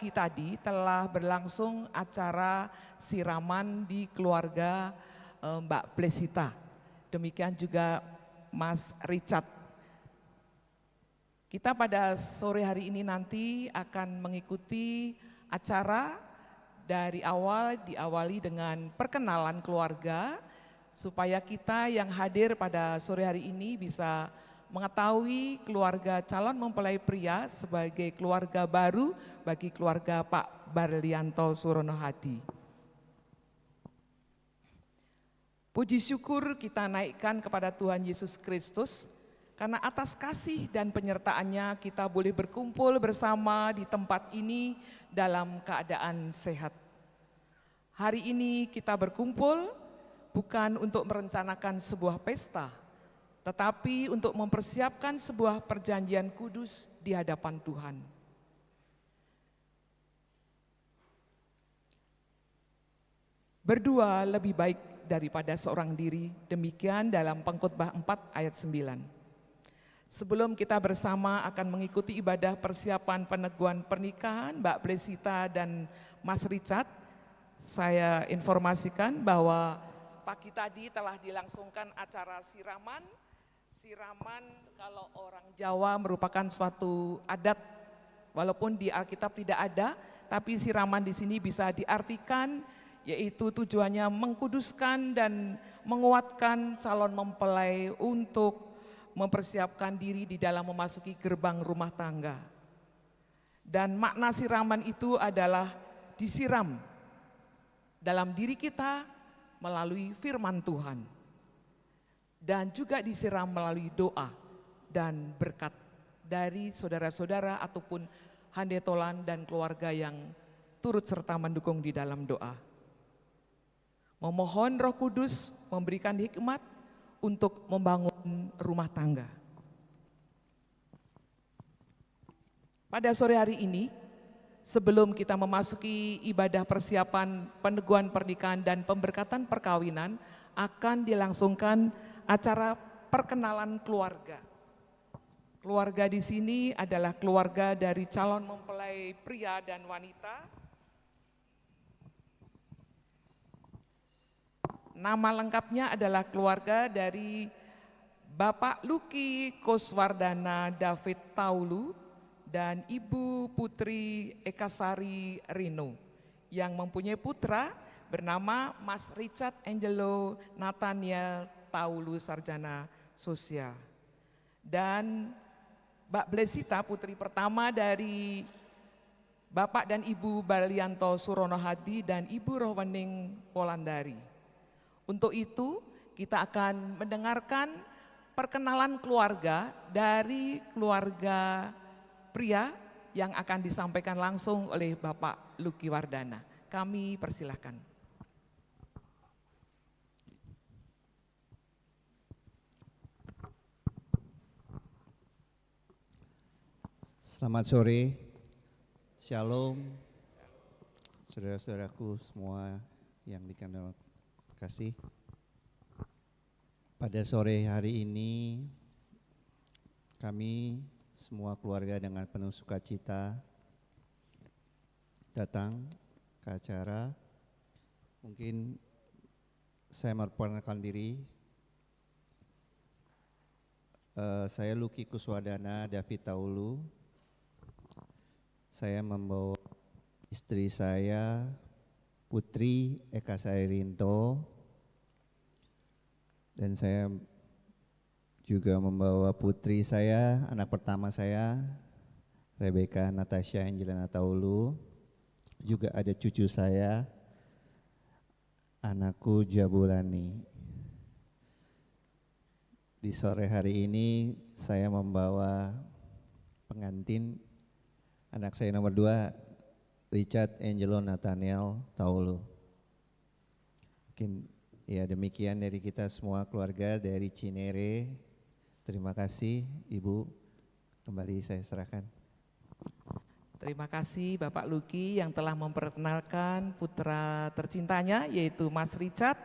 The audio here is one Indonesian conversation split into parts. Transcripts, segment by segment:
pagi tadi telah berlangsung acara siraman di keluarga Mbak Blesita. Demikian juga Mas Richard. Kita pada sore hari ini nanti akan mengikuti acara dari awal, diawali dengan perkenalan keluarga, supaya kita yang hadir pada sore hari ini bisa mengetahui keluarga calon mempelai pria sebagai keluarga baru bagi keluarga Pak Barlianto Surono Hadi. Puji syukur kita naikkan kepada Tuhan Yesus Kristus, karena atas kasih dan penyertaannya kita boleh berkumpul bersama di tempat ini dalam keadaan sehat. Hari ini kita berkumpul bukan untuk merencanakan sebuah pesta, tetapi untuk mempersiapkan sebuah perjanjian kudus di hadapan Tuhan. Berdua lebih baik daripada seorang diri, demikian dalam Pengkhotbah 4 ayat 9. Sebelum kita bersama akan mengikuti ibadah persiapan peneguhan pernikahan Mbak Blesita dan Mas Richard, saya informasikan bahwa pagi tadi telah dilangsungkan acara siraman. Siraman kalau orang Jawa merupakan suatu adat, walaupun di Alkitab tidak ada, tapi siraman di sini bisa diartikan yaitu tujuannya mengkuduskan dan menguatkan calon mempelai untuk mempersiapkan diri di dalam memasuki gerbang rumah tangga. Dan makna siraman itu adalah disiram dalam diri kita melalui firman Tuhan. Dan juga disiram melalui doa dan berkat dari saudara-saudara ataupun handetolan dan keluarga yang turut serta mendukung di dalam doa. Memohon Roh Kudus memberikan hikmat untuk membangun rumah tangga. Pada sore hari ini, sebelum kita memasuki ibadah persiapan peneguhan pernikahan dan pemberkatan perkawinan, akan dilangsungkan acara perkenalan keluarga. Keluarga di sini adalah keluarga dari calon mempelai pria dan wanita. Nama lengkapnya adalah keluarga dari Bapak Luki Koswardana David Taulu dan Ibu Putri Ekasari Rino yang mempunyai putra bernama Mas Richard Angelo Nathaniel Taulu Sarjana Sosial. Dan Mbak Blesita putri pertama dari Bapak dan Ibu Barlianto Surono Hadi dan Ibu Rohwening Polandari. Untuk itu kita akan mendengarkan perkenalan keluarga dari keluarga pria yang akan disampaikan langsung oleh Bapak Luki Wardana. Kami persilahkan. Selamat sore, Shalom, saudara-saudaraku semua yang dikandung kasih. Pada sore hari ini, kami semua keluarga dengan penuh sukacita datang ke acara. Mungkin saya memperkenalkan diri. Saya Luki Kuswadana David Taulu. Saya membawa istri saya, Putri Eka Sairinto, dan saya juga membawa putri saya, anak pertama saya, Rebecca Natasha Angelina Taulu. Juga ada cucu saya, anakku Jabulani. Di sore hari ini saya membawa pengantin anak saya nomor 2, Richard Angelo Nathaniel Taulu. Mungkin ya demikian dari kita semua keluarga dari Cinere. Terima kasih Ibu, kembali saya serahkan. Terima kasih Bapak Luki yang telah memperkenalkan putra tercintanya yaitu Mas Richard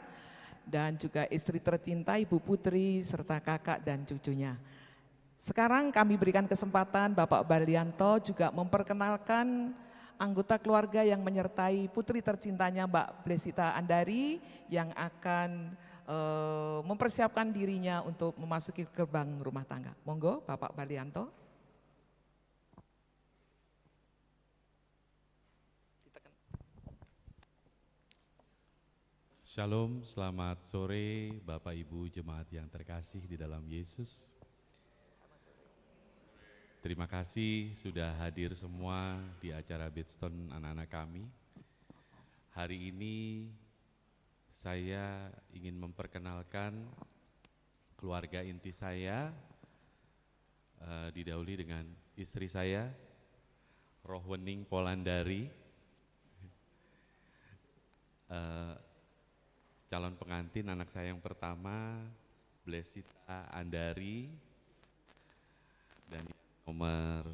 dan juga istri tercinta Ibu Putri serta kakak dan cucunya. Sekarang kami berikan kesempatan Bapak Barlianto juga memperkenalkan anggota keluarga yang menyertai putri tercintanya Mbak Blesita Andari yang akan mempersiapkan dirinya untuk memasuki gerbang rumah tangga. Monggo Bapak Balianto. Shalom, selamat sore Bapak Ibu jemaat yang terkasih di dalam Yesus. Terima kasih sudah hadir semua di acara Bedstone anak-anak kami. Hari ini saya ingin memperkenalkan keluarga inti saya, didahului dengan istri saya, Rohwening Polandari, calon pengantin anak saya yang pertama, Blesita Andari, dan nomor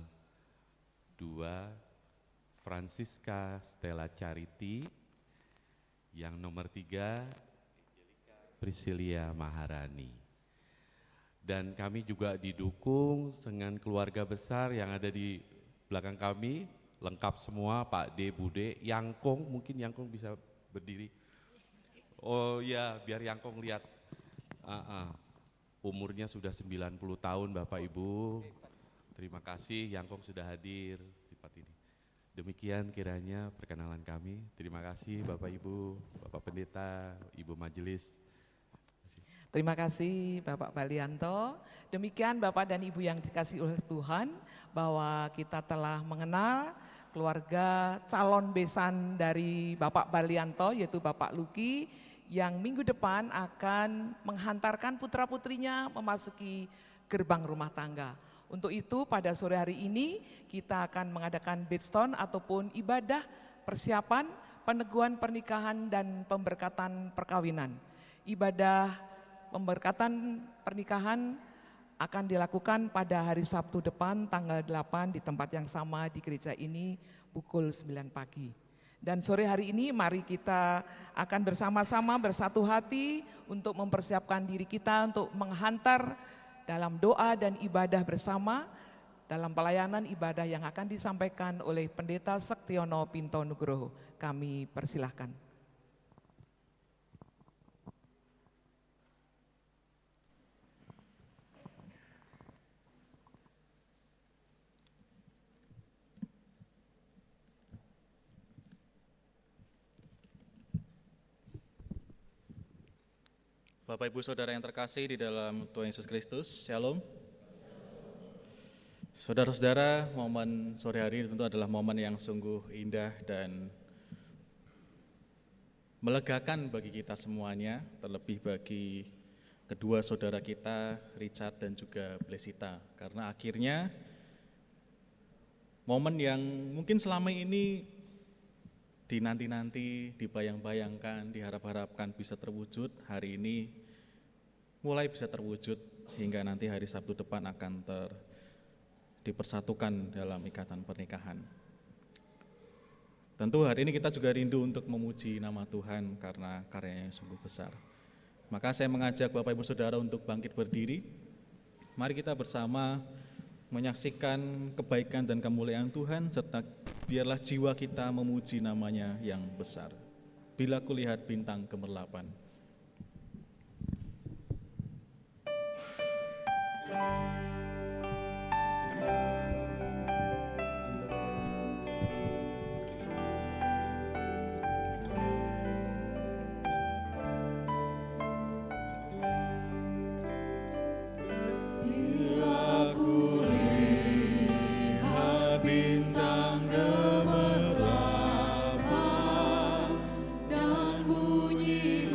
2, Francisca Stella Charity, yang nomor 3, Priscilia Maharani. Dan kami juga didukung dengan keluarga besar yang ada di belakang kami, lengkap semua, Pak D, Bude, Yangkong, mungkin Yangkong bisa berdiri. Oh ya, biar Yangkong lihat, umurnya sudah 90 tahun Bapak Ibu. Terima kasih Yangkong sudah hadir sifat ini. Demikian kiranya perkenalan kami. Terima kasih Bapak Ibu, Bapak Pendeta, Ibu Majelis. Terima kasih Bapak Balianto. Demikian Bapak dan Ibu yang dikasihi oleh Tuhan, bahwa kita telah mengenal keluarga calon besan dari Bapak Balianto, yaitu Bapak Luki, yang minggu depan akan menghantarkan putra-putrinya memasuki gerbang rumah tangga. Untuk itu pada sore hari ini kita akan mengadakan bedstone ataupun ibadah persiapan peneguhan pernikahan dan pemberkatan perkawinan. Ibadah pemberkatan pernikahan akan dilakukan pada hari Sabtu depan tanggal 8 di tempat yang sama di gereja ini pukul 9 pagi. Dan sore hari ini mari kita akan bersama-sama bersatu hati untuk mempersiapkan diri kita untuk menghantar dalam doa dan ibadah bersama dalam pelayanan ibadah yang akan disampaikan oleh Pendeta Sektiono Pinto Nugroho. Kami persilahkan. Bapak Ibu Saudara yang terkasih di dalam Tuhan Yesus Kristus, Shalom. Saudara-saudara, momen sore hari ini tentu adalah momen yang sungguh indah dan melegakan bagi kita semuanya, terlebih bagi kedua saudara kita, Richard dan juga Blesita. Karena akhirnya momen yang mungkin selama ini dinanti-nanti, dibayang-bayangkan, diharap-harapkan bisa terwujud, hari ini mulai bisa terwujud hingga nanti hari Sabtu depan akan dipersatukan dalam ikatan pernikahan. Tentu hari ini kita juga rindu untuk memuji nama Tuhan karena karyanya yang sungguh besar. Maka saya mengajak Bapak Ibu Saudara untuk bangkit berdiri. Mari kita bersama menyaksikan kebaikan dan kemuliaan Tuhan, serta biarlah jiwa kita memuji namanya yang besar. Bila kulihat bintang gemerlapan. Dan bunyi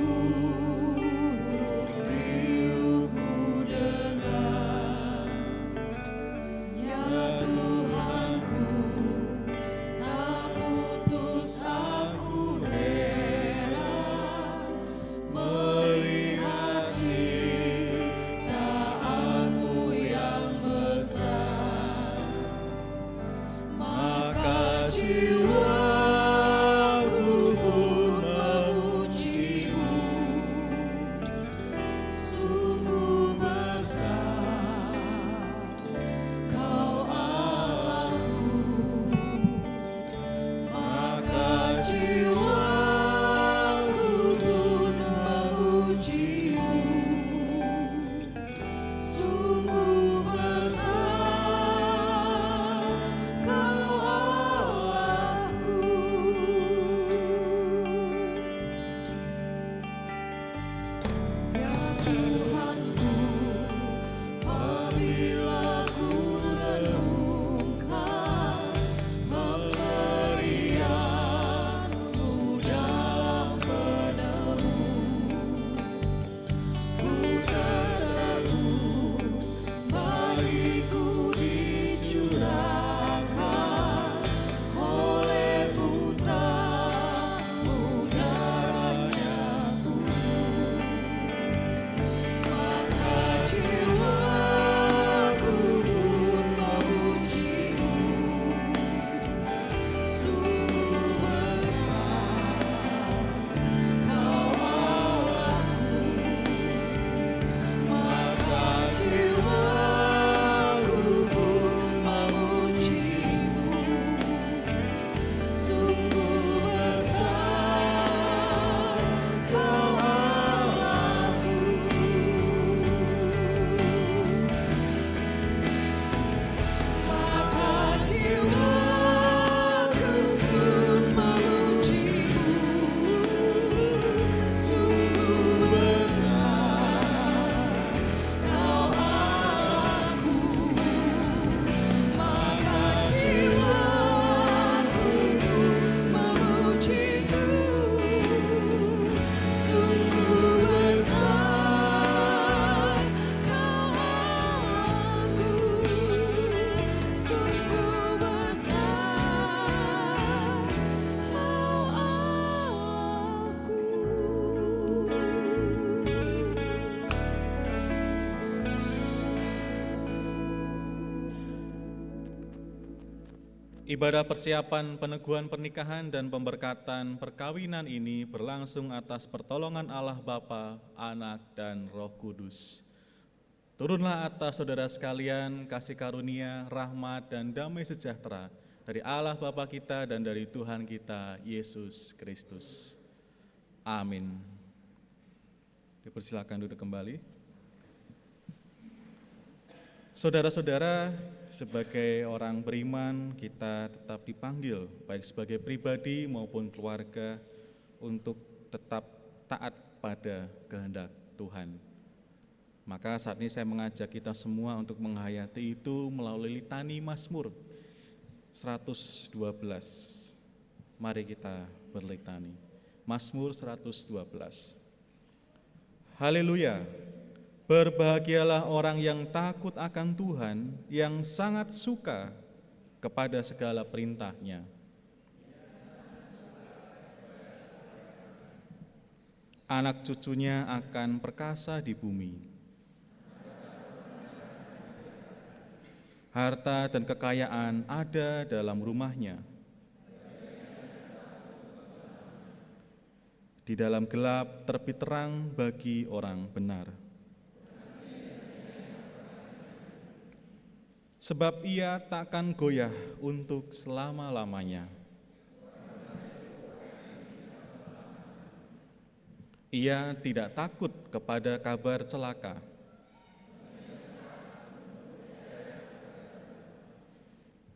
jiwaku pun memujimu, sungguh besar Kau Allahku. Ya Tuhanku, apabila ku renungkan pemberian-Mu dalam penebus, ku tertegun bagiku dicurahkan oleh Putra-Mu darahnya maka jiwaku pun memujimu, sungguh besar Kau Allahku. Maka jiwaku pun memujimu, sungguh besar Kau Allahku. Maka jiwaku pun memujimu, sungguh besar Kau Allahku. Maka jiwaku pun memujimu, sungguh besar Kau Allahku, sungguh besar Kau Allahku. Ibadah persiapan peneguhan pernikahan dan pemberkatan perkawinan ini berlangsung atas pertolongan Allah Bapa, Anak, dan Roh Kudus. Turunlah atas saudara sekalian kasih karunia, rahmat, dan damai sejahtera dari Allah Bapa kita dan dari Tuhan kita, Yesus Kristus. Amin. Dipersilakan duduk kembali. Saudara-saudara, sebagai orang beriman, kita tetap dipanggil, baik sebagai pribadi maupun keluarga, untuk tetap taat pada kehendak Tuhan. Maka saat ini saya mengajak kita semua untuk menghayati itu melalui litani Mazmur 112. Mari kita berlitani. Mazmur 112. Haleluya. Berbahagialah orang yang takut akan Tuhan, yang sangat suka kepada segala perintah-Nya. Anak cucunya akan perkasa di bumi. Harta dan kekayaan ada dalam rumahnya. Di dalam gelap terbit terang bagi orang benar. Sebab ia takkan goyah untuk selama-lamanya. Ia tidak takut kepada kabar celaka.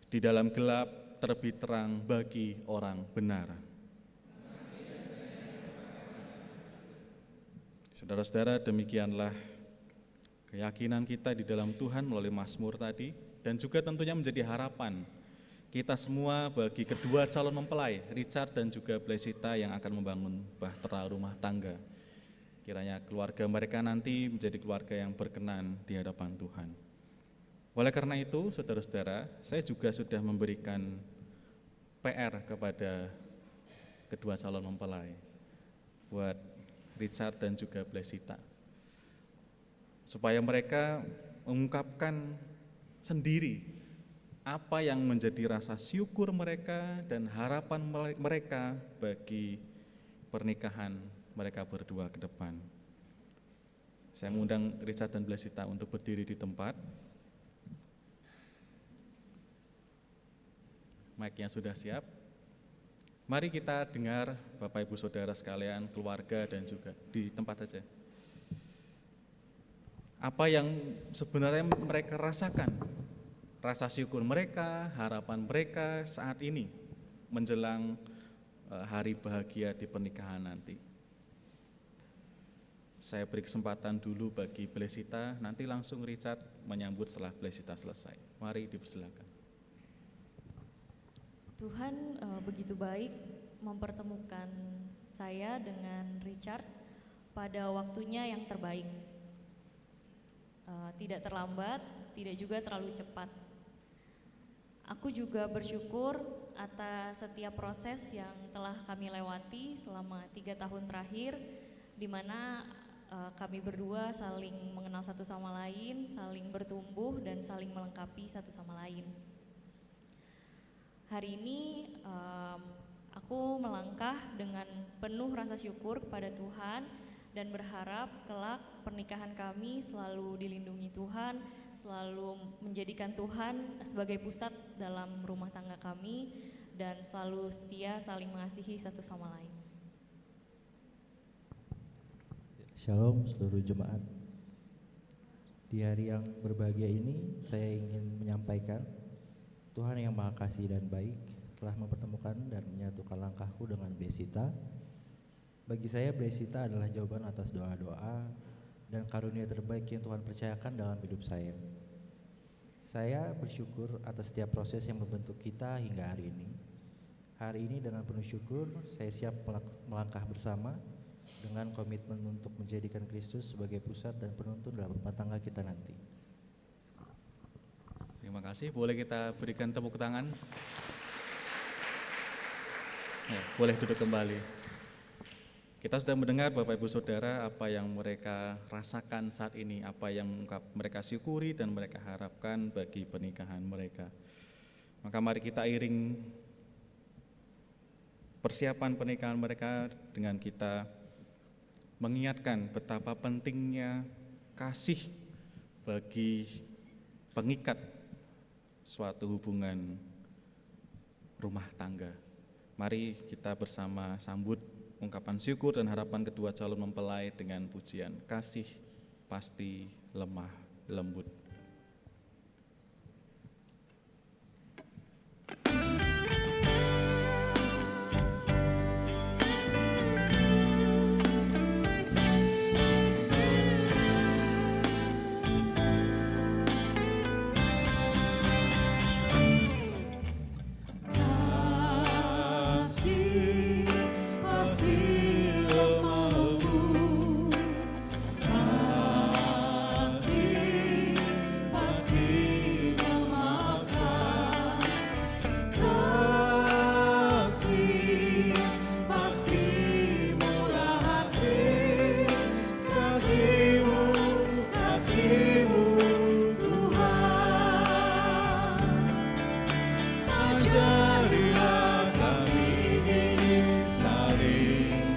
Di dalam gelap terbit terang bagi orang benar. Saudara-saudara, demikianlah keyakinan kita di dalam Tuhan melalui Mazmur tadi, dan juga tentunya menjadi harapan kita semua bagi kedua calon mempelai, Richard dan juga Blesita, yang akan membangun bahtera rumah tangga. Kiranya keluarga mereka nanti menjadi keluarga yang berkenan di hadapan Tuhan. Oleh karena itu, saudara-saudara, saya juga sudah memberikan PR kepada kedua calon mempelai, buat Richard dan juga Blesita, supaya mereka mengungkapkan sendiri apa yang menjadi rasa syukur mereka dan harapan mereka bagi pernikahan mereka berdua ke depan. Saya mengundang Richard dan Blesita untuk berdiri di tempat. Mic-nya sudah siap. Mari kita dengar Bapak Ibu Saudara sekalian, keluarga dan juga di tempat saja. Apa yang sebenarnya mereka rasakan, rasa syukur mereka, harapan mereka saat ini menjelang hari bahagia di pernikahan nanti. Saya beri kesempatan dulu bagi Blesita, nanti langsung Richard menyambut setelah Blesita selesai. Mari dipersilakan. Tuhan begitu baik mempertemukan saya dengan Richard pada waktunya yang terbaik. Tidak terlambat, tidak juga terlalu cepat. Aku juga bersyukur atas setiap proses yang telah kami lewati selama 3 tahun terakhir, di mana kami berdua saling mengenal satu sama lain, saling bertumbuh dan saling melengkapi satu sama lain. Hari ini aku melangkah dengan penuh rasa syukur kepada Tuhan dan berharap kelak pernikahan kami selalu dilindungi Tuhan, selalu menjadikan Tuhan sebagai pusat dalam rumah tangga kami dan selalu setia saling mengasihi satu sama lain. Shalom seluruh jemaat. Di hari yang berbahagia ini saya ingin menyampaikan Tuhan yang Maha Kasih dan baik telah mempertemukan dan menyatukan langkahku dengan Blesita. Bagi saya Blesita adalah jawaban atas doa-doa dan karunia terbaik yang Tuhan percayakan dalam hidup saya. Saya bersyukur atas setiap proses yang membentuk kita hingga hari ini. Hari ini dengan penuh syukur saya siap melangkah bersama dengan komitmen untuk menjadikan Kristus sebagai pusat dan penuntun dalam rumah tangga kita nanti. Terima kasih, boleh kita berikan tepuk tangan. Ya, boleh duduk kembali. Kita sudah mendengar Bapak Ibu Saudara apa yang mereka rasakan saat ini, apa yang mereka syukuri dan mereka harapkan bagi pernikahan mereka. Maka mari kita iring persiapan pernikahan mereka dengan kita mengingatkan betapa pentingnya kasih bagi pengikat suatu hubungan rumah tangga. Mari kita bersama sambut ungkapan syukur dan harapan kedua calon mempelai dengan pujian kasih pasti lemah lembut. Kasih pasti lemah lembut, kasih pasti memaafkan, kasih pasti murah hati, kasih-Mu Tuhan. Ajarilah kami ini saling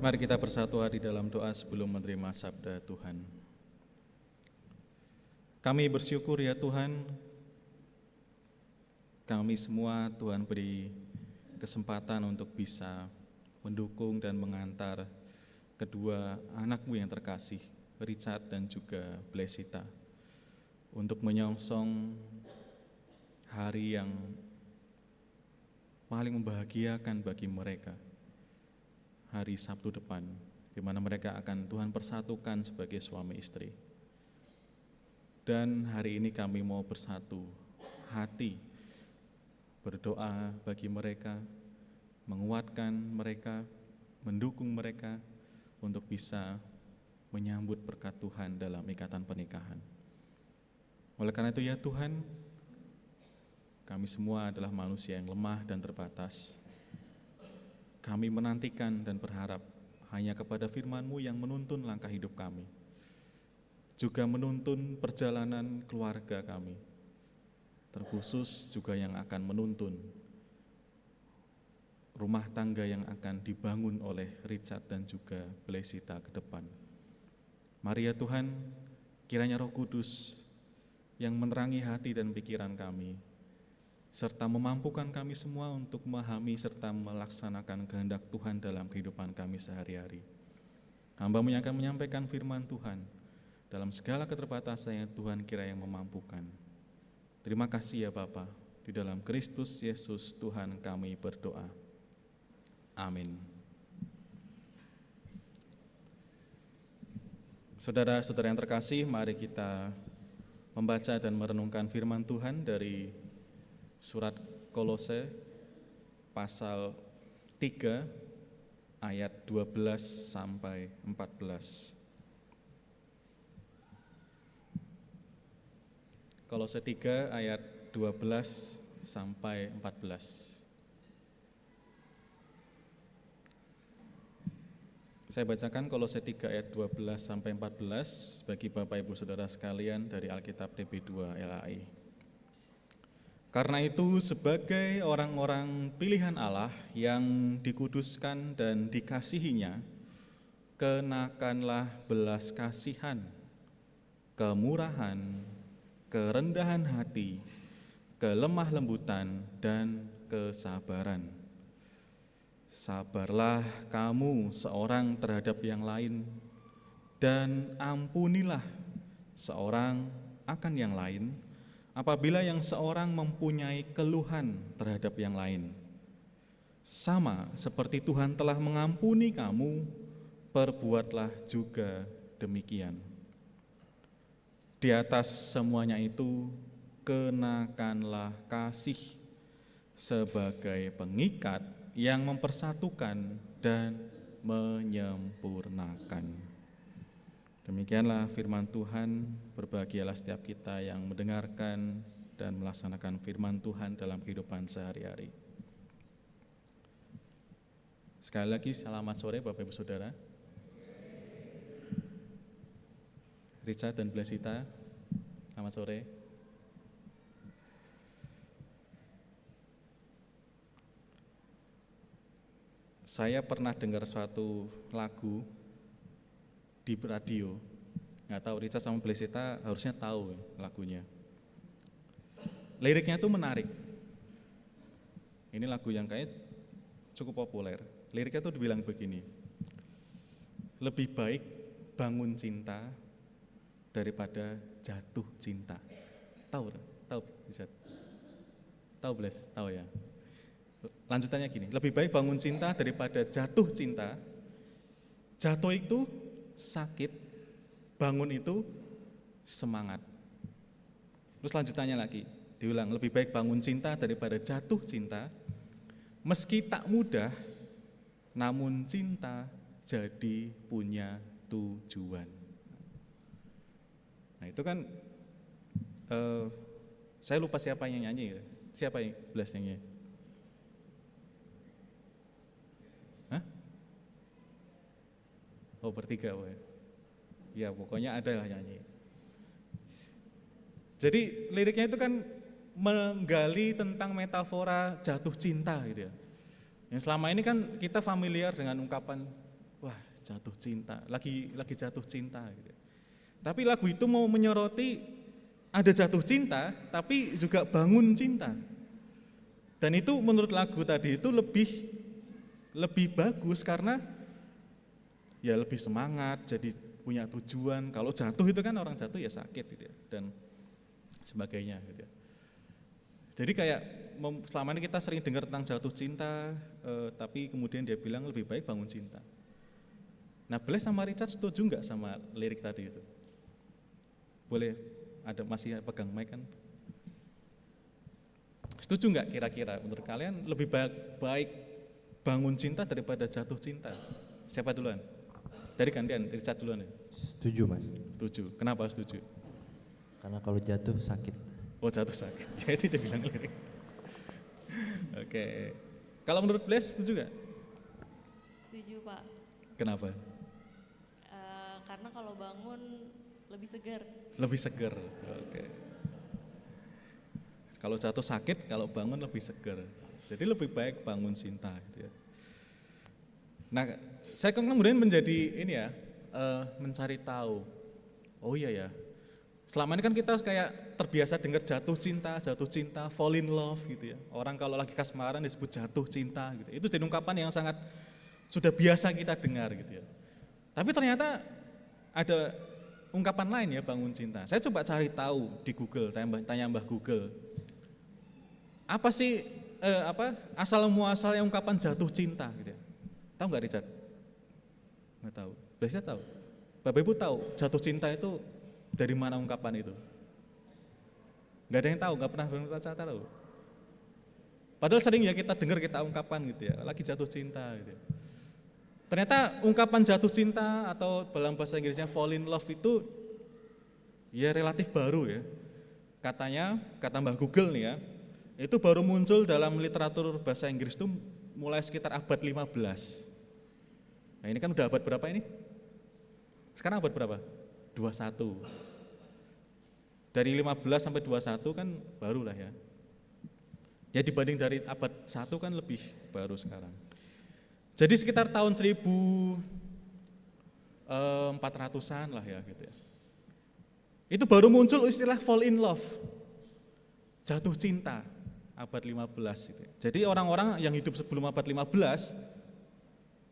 Mari kita bersatu hati dalam doa sebelum menerima sabda Tuhan. Kami bersyukur ya Tuhan, kami semua Tuhan beri kesempatan untuk bisa mendukung dan mengantar kedua anakmu yang terkasih, Richard dan juga Blesita, untuk menyongsong hari yang paling membahagiakan bagi mereka, hari Sabtu depan, di mana mereka akan Tuhan persatukan sebagai suami istri. Dan hari ini kami mau bersatu hati, berdoa bagi mereka, menguatkan mereka, mendukung mereka untuk bisa menyambut berkat Tuhan dalam ikatan pernikahan. Oleh karena itu ya Tuhan, kami semua adalah manusia yang lemah dan terbatas. Kami menantikan dan berharap hanya kepada firman-Mu yang menuntun langkah hidup kami, juga menuntun perjalanan keluarga kami, terkhusus juga yang akan menuntun rumah tangga yang akan dibangun oleh Richard dan juga Blesita ke depan. Mari ya Tuhan, kiranya Roh Kudus yang menerangi hati dan pikiran kami, serta memampukan kami semua untuk memahami serta melaksanakan kehendak Tuhan dalam kehidupan kami sehari-hari. Hamba-Mu yang akan menyampaikan firman Tuhan, dalam segala keterbatasan yang Tuhan kira yang memampukan. Terima kasih ya Bapa, di dalam Kristus Yesus Tuhan kami berdoa. Amin. Saudara-saudara yang terkasih, mari kita membaca dan merenungkan firman Tuhan dari surat Kolose pasal 3 ayat 12 sampai 14. Kolose 3 ayat 12 sampai 14. Saya bacakan Kolose 3 ayat 12 sampai 14 bagi Bapak Ibu Saudara sekalian dari Alkitab DB2 LAI. Karena itu sebagai orang-orang pilihan Allah yang dikuduskan dan dikasihinya, kenakanlah belas kasihan, kemurahan, kerendahan hati, kelemah lembutan, dan kesabaran. Sabarlah kamu seorang terhadap yang lain, dan ampunilah seorang akan yang lain, apabila yang seorang mempunyai keluhan terhadap yang lain. Sama seperti Tuhan telah mengampuni kamu, perbuatlah juga demikian. Di atas semuanya itu, kenakanlah kasih sebagai pengikat yang mempersatukan dan menyempurnakan. Demikianlah firman Tuhan. Berbahagialah setiap kita yang mendengarkan dan melaksanakan firman Tuhan dalam kehidupan sehari-hari. Sekali lagi selamat sore Bapak Ibu Saudara. Richard dan Blesita, selamat sore. Saya pernah dengar suatu lagu di radio, nggak tahu Richard sama Blesita harusnya tahu lagunya. Liriknya itu menarik. Ini lagu yang kayak cukup populer. Liriknya itu dibilang begini: lebih baik bangun cinta daripada jatuh cinta. Tahu Richard? Tahu Bles? Tahu ya. Lanjutannya gini, lebih baik bangun cinta daripada jatuh cinta. Jatuh itu sakit, bangun itu semangat. Terus lanjutannya lagi, diulang, lebih baik bangun cinta daripada jatuh cinta. Meski tak mudah, namun cinta jadi punya tujuan. Nah itu kan, saya lupa siapa yang nyanyi, siapa yang Blas nyanyi? Oh bertiga, ya pokoknya ada lah nyanyi. Jadi liriknya itu kan menggali tentang metafora jatuh cinta gitu ya. Yang selama ini kan kita familiar dengan ungkapan wah jatuh cinta, lagi jatuh cinta gitu. Tapi lagu itu mau menyoroti ada jatuh cinta tapi juga bangun cinta. Dan itu menurut lagu tadi itu lebih bagus karena ya lebih semangat, jadi punya tujuan. Kalau jatuh itu kan orang jatuh ya sakit gitu ya, dan sebagainya gitu ya. Jadi kayak selama ini kita sering dengar tentang jatuh cinta, tapi kemudian dia bilang lebih baik bangun cinta. Nah, Bless sama Richard setuju nggak sama lirik tadi itu? Boleh, masih pegang mic kan? Setuju nggak kira-kira menurut kalian lebih baik bangun cinta daripada jatuh cinta? Siapa duluan? Dari gantian, Richard duluan ya? Setuju Mas, Setuju. Kenapa setuju? karena kalau jatuh sakit. Oh jatuh sakit, ya itu dia bilang lirik. Oke, kalau menurut Bless setuju nggak? Setuju Pak. Kenapa? Karena kalau bangun lebih segar. Lebih seger. Oke. Kalau jatuh sakit, kalau bangun lebih seger. Jadi lebih baik bangun cinta gitu ya. Nah, saya kemudian menjadi ini ya, mencari tahu. Oh iya ya. Selama ini kan kita kayak terbiasa dengar jatuh cinta, fall in love gitu ya. Orang kalau lagi kasmaran disebut jatuh cinta gitu. Itu jadi ungkapan yang sangat sudah biasa kita dengar gitu ya. Tapi ternyata ada ungkapan lain ya bangun cinta. Saya coba cari tahu di Google, tanya Mbah Google. Apa sih asal muasalnya ungkapan jatuh cinta gitu ya. Tahu nggak Richard? Nggak tahu. Biasanya tahu. Bapak Ibu tahu jatuh cinta itu dari mana ungkapan itu? Nggak ada yang tahu, nggak pernah berbaca tahu. Padahal sering ya kita dengar kita ungkapan gitu ya, lagi jatuh cinta gitu ya. Ternyata ungkapan jatuh cinta atau dalam bahasa Inggrisnya fall in love itu ya relatif baru ya. Katanya, kata Mbah Google nih ya, itu baru muncul dalam literatur bahasa Inggris itu mulai sekitar abad 15. Nah ini kan udah abad berapa ini? Sekarang abad berapa? 21. Dari 15 sampai 21 kan barulah ya. Ya dibanding dari abad 1 kan lebih baru sekarang. Jadi sekitar tahun 1400-an lah ya gitu ya. Itu baru muncul istilah fall in love. Jatuh cinta abad 15 gitu ya. Jadi orang-orang yang hidup sebelum abad 15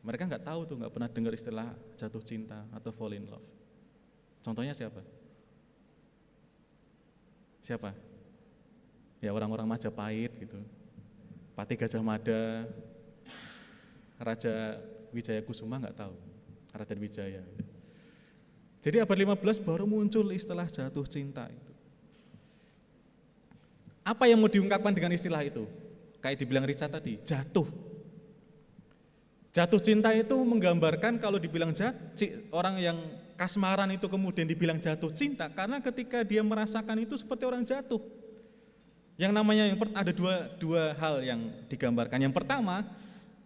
mereka nggak tahu tuh, nggak pernah dengar istilah jatuh cinta atau fall in love. Contohnya siapa? Siapa? Ya orang-orang Majapahit gitu. Pati Gajah Mada, Raja Wijaya Kusuma nggak tahu, Raden Wijaya. Gitu. Jadi abad 15 baru muncul istilah jatuh cinta itu. Apa yang mau diungkapkan dengan istilah itu? Kayak dibilang Richard tadi, jatuh. Jatuh cinta itu menggambarkan kalau dibilang orang yang kasmaran itu kemudian dibilang jatuh cinta karena ketika dia merasakan itu seperti orang jatuh. Yang namanya ada dua hal yang digambarkan. Yang pertama,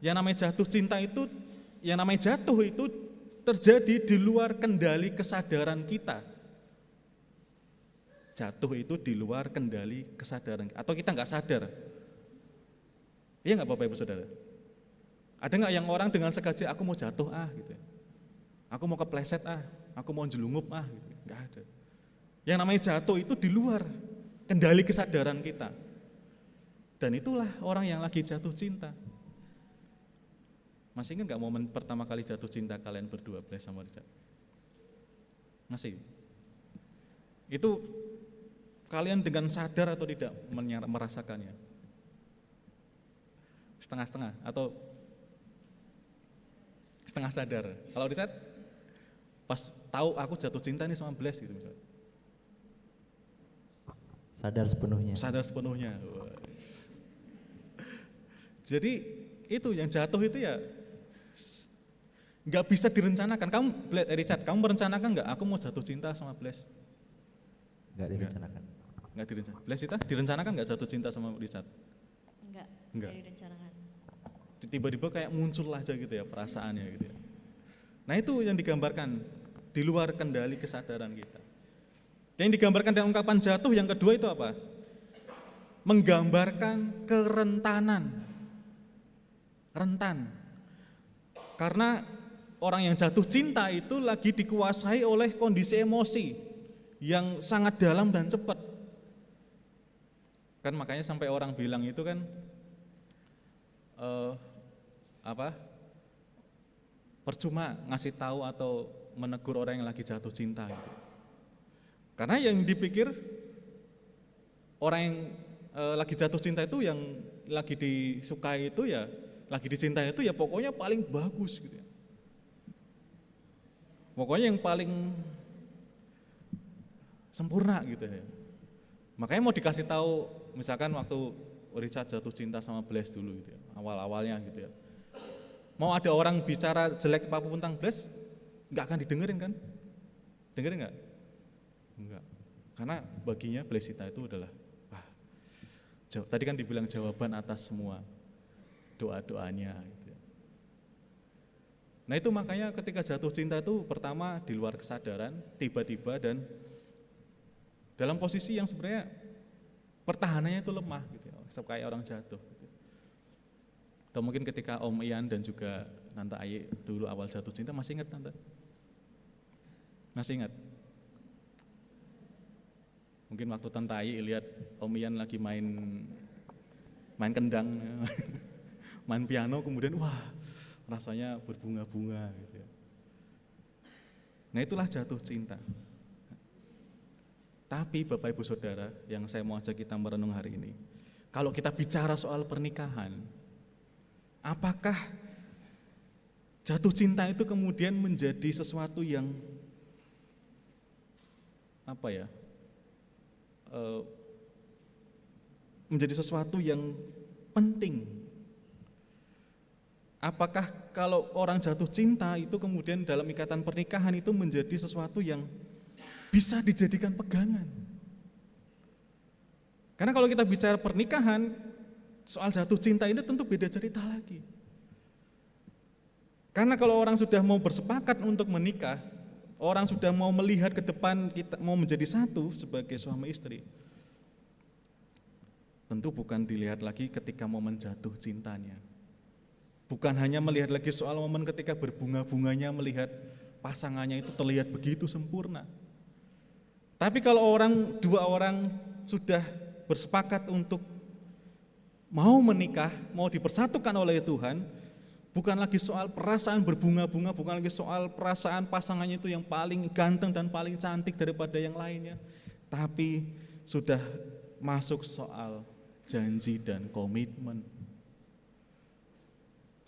yang namanya jatuh cinta itu, yang namanya jatuh itu terjadi di luar kendali kesadaran kita. Jatuh itu di luar kendali kesadaran, atau kita nggak sadar. Iya nggak Bapak Ibu Saudara? Ada nggak yang orang dengan sengaja aku mau jatuh gitu, aku mau kepleset aku mau jelungup gitu, nggak ada. Yang namanya jatuh itu di luar kendali kesadaran kita. Dan itulah orang yang lagi jatuh cinta. Masih ingat nggak momen pertama kali jatuh cinta kalian berdua, Bless sama Richard? Masih? Itu kalian dengan sadar atau tidak merasakannya? Setengah-setengah atau setengah sadar? Kalau Richard, pas tahu aku jatuh cinta nih sama Bless gitu misalnya. Sadar sepenuhnya. Sadar sepenuhnya. Jadi itu yang jatuh itu ya nggak bisa direncanakan. Kamu, Richard, kamu merencanakan nggak? Aku mau jatuh cinta sama Bless? Nggak direncanakan. Nggak direncanakan. Bless itu direncanakan nggak jatuh cinta sama Richard? Enggak. Direncanakan. Tiba-tiba kayak muncul aja gitu ya perasaannya gitu ya. Nah itu yang digambarkan di luar kendali kesadaran kita. Yang digambarkan dengan ungkapan jatuh yang kedua itu apa? Menggambarkan kerentanan. Rentan. Karena orang yang jatuh cinta itu lagi dikuasai oleh kondisi emosi yang sangat dalam dan cepat. Kan makanya sampai orang bilang itu kan percuma ngasih tahu atau menegur orang yang lagi jatuh cinta gitu. Karena yang dipikir orang yang lagi jatuh cinta itu, yang lagi disukai itu ya, lagi dicintai itu ya pokoknya paling bagus gitu ya. Pokoknya yang paling sempurna gitu ya. Makanya mau dikasih tahu, misalkan waktu Richard jatuh cinta sama Blaise dulu gitu ya, awal-awalnya gitu ya. Mau ada orang bicara jelek apapun tentang Blaise, nggak akan didengerin kan? Dengerin nggak? Enggak. Karena baginya Blaise itu adalah, tadi kan dibilang jawaban atas semua doa-doanya gitu ya. Nah itu makanya ketika jatuh cinta itu pertama di luar kesadaran, tiba-tiba dan dalam posisi yang sebenarnya pertahanannya itu lemah gitu ya, kayak orang jatuh gitu. Atau mungkin ketika Om Ian dan juga Tante Ayi dulu awal jatuh cinta, masih ingat Tante? Masih ingat? Mungkin waktu Tante Ayi lihat Om Ian lagi main kendang, main piano, kemudian wah rasanya berbunga-bunga gitu ya. Nah itulah jatuh cinta. Tapi Bapak Ibu Saudara yang saya mau ajak kita merenung hari ini, kalau kita bicara soal pernikahan, apakah jatuh cinta itu kemudian menjadi sesuatu yang menjadi sesuatu yang penting? Apakah kalau orang jatuh cinta itu kemudian dalam ikatan pernikahan itu menjadi sesuatu yang bisa dijadikan pegangan? Karena kalau kita bicara pernikahan, soal jatuh cinta ini tentu beda cerita lagi. Karena kalau orang sudah mau bersepakat untuk menikah, orang sudah mau melihat ke depan, kita mau menjadi satu sebagai suami istri, tentu bukan dilihat lagi ketika momen jatuh cintanya. Bukan hanya melihat lagi soal momen ketika berbunga-bunganya melihat pasangannya itu terlihat begitu sempurna. Tapi kalau dua orang sudah bersepakat untuk mau menikah, mau dipersatukan oleh Tuhan, bukan lagi soal perasaan berbunga-bunga, bukan lagi soal perasaan pasangannya itu yang paling ganteng dan paling cantik daripada yang lainnya, tapi sudah masuk soal janji dan komitmen.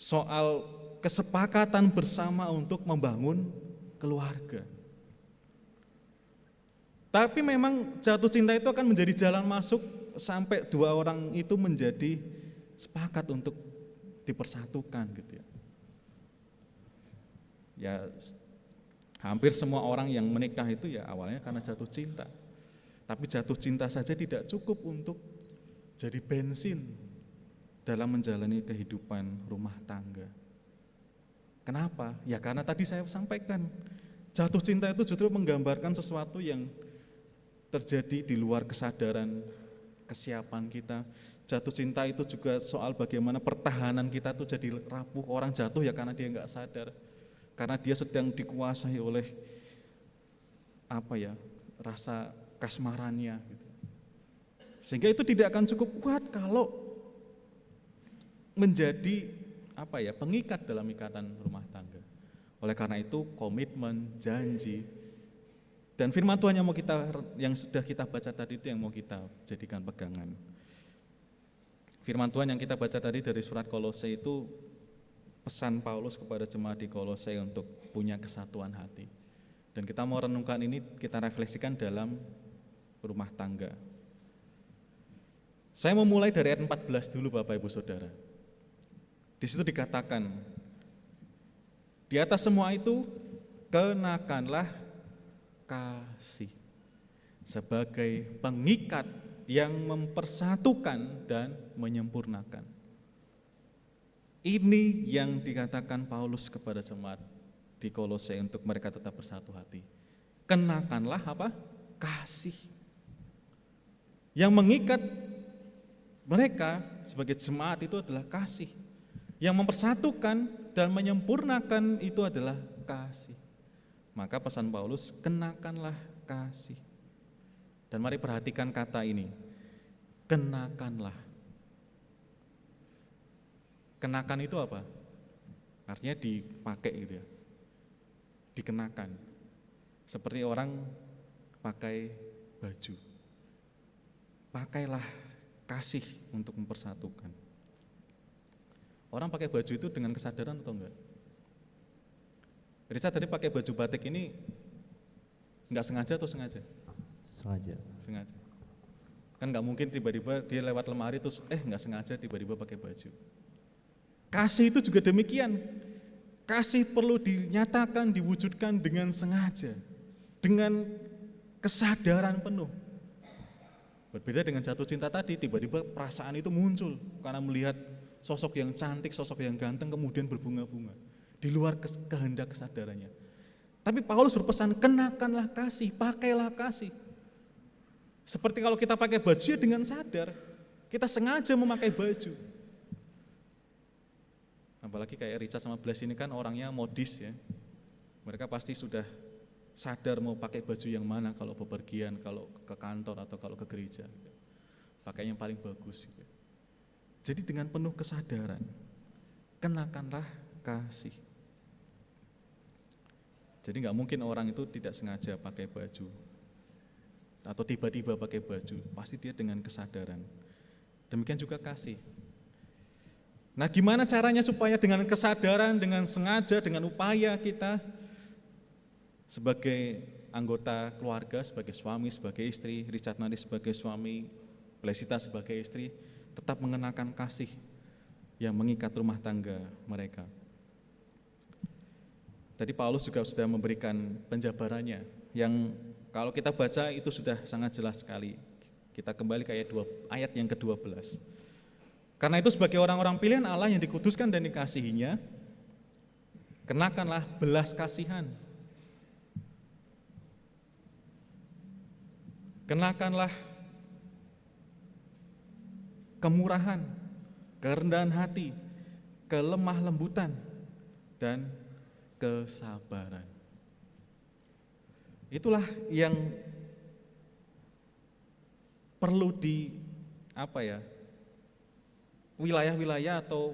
Soal kesepakatan bersama untuk membangun keluarga. Tapi memang jatuh cinta itu akan menjadi jalan masuk sampai dua orang itu menjadi sepakat untuk dipersatukan gitu ya. Ya hampir semua orang yang menikah itu ya awalnya karena jatuh cinta. Tapi jatuh cinta saja tidak cukup untuk jadi bensin dalam menjalani kehidupan rumah tangga. Kenapa? Ya karena tadi saya sampaikan, jatuh cinta itu justru menggambarkan sesuatu yang terjadi di luar kesadaran kesiapan kita. Jatuh cinta itu juga soal bagaimana pertahanan kita tuh jadi rapuh. Orang jatuh ya karena dia nggak sadar, karena dia sedang dikuasai oleh rasa kasmarannya gitu. Sehingga itu tidak akan cukup kuat kalau menjadi pengikat dalam ikatan rumah tangga. Oleh karena itu komitmen, janji, dan firman Tuhan yang sudah kita baca tadi itu yang mau kita jadikan pegangan. Firman Tuhan yang kita baca tadi dari surat Kolose itu pesan Paulus kepada jemaat di Kolose untuk punya kesatuan hati. Dan kita mau renungkan ini, kita refleksikan dalam rumah tangga. Saya mau mulai dari ayat 14 dulu Bapak Ibu Saudara. Di situ dikatakan, di atas semua itu kenakanlah kasih sebagai pengikat yang mempersatukan dan menyempurnakan. Ini yang dikatakan Paulus kepada jemaat di Kolose untuk mereka tetap bersatu hati. Kenakanlah kasih. Yang mengikat mereka sebagai jemaat itu adalah kasih. Yang mempersatukan dan menyempurnakan itu adalah kasih. Maka pesan Paulus, kenakanlah kasih. Dan mari perhatikan kata ini, kenakanlah. Kenakan itu apa? Artinya dipakai gitu ya, dikenakan. Seperti orang pakai baju. Pakailah kasih untuk mempersatukan. Orang pakai baju itu dengan kesadaran atau enggak? Risa tadi pakai baju batik ini enggak sengaja atau sengaja? Sengaja. Sengaja. Kan enggak mungkin tiba-tiba dia lewat lemari terus enggak sengaja tiba-tiba pakai baju. Kasih itu juga demikian. Kasih perlu dinyatakan, diwujudkan dengan sengaja, dengan kesadaran penuh. Berbeda dengan jatuh cinta tadi, tiba-tiba perasaan itu muncul karena melihat sosok yang cantik, sosok yang ganteng, kemudian berbunga-bunga di luar kehendak kesadarannya. Tapi Paulus berpesan, kenakanlah kasih, pakailah kasih. Seperti kalau kita pakai baju ya dengan sadar, kita sengaja memakai baju. Apalagi kayak Richard sama Blas ini kan orangnya modis ya. Mereka pasti sudah sadar mau pakai baju yang mana kalau bepergian, kalau ke kantor atau kalau ke gereja. Pakai yang paling bagus. Jadi dengan penuh kesadaran, kenakanlah kasih. Jadi nggak mungkin orang itu tidak sengaja pakai baju atau tiba-tiba pakai baju, pasti dia dengan kesadaran. Demikian juga kasih. Nah, gimana caranya supaya dengan kesadaran, dengan sengaja, dengan upaya kita sebagai anggota keluarga, sebagai suami, sebagai istri, Richard nanti sebagai suami, Blesita sebagai istri, tetap mengenakan kasih yang mengikat rumah tangga mereka. Tadi Paulus juga sudah memberikan penjabarannya, yang kalau kita baca itu sudah sangat jelas sekali. Kita kembali ke ayat yang ke-12. Karena itu sebagai orang-orang pilihan Allah yang dikuduskan dan dikasihinya, kenakanlah belas kasihan. Kenakanlah kemurahan, kerendahan hati, kelemah lembutan, dan kesabaran. Itulah yang perlu wilayah-wilayah atau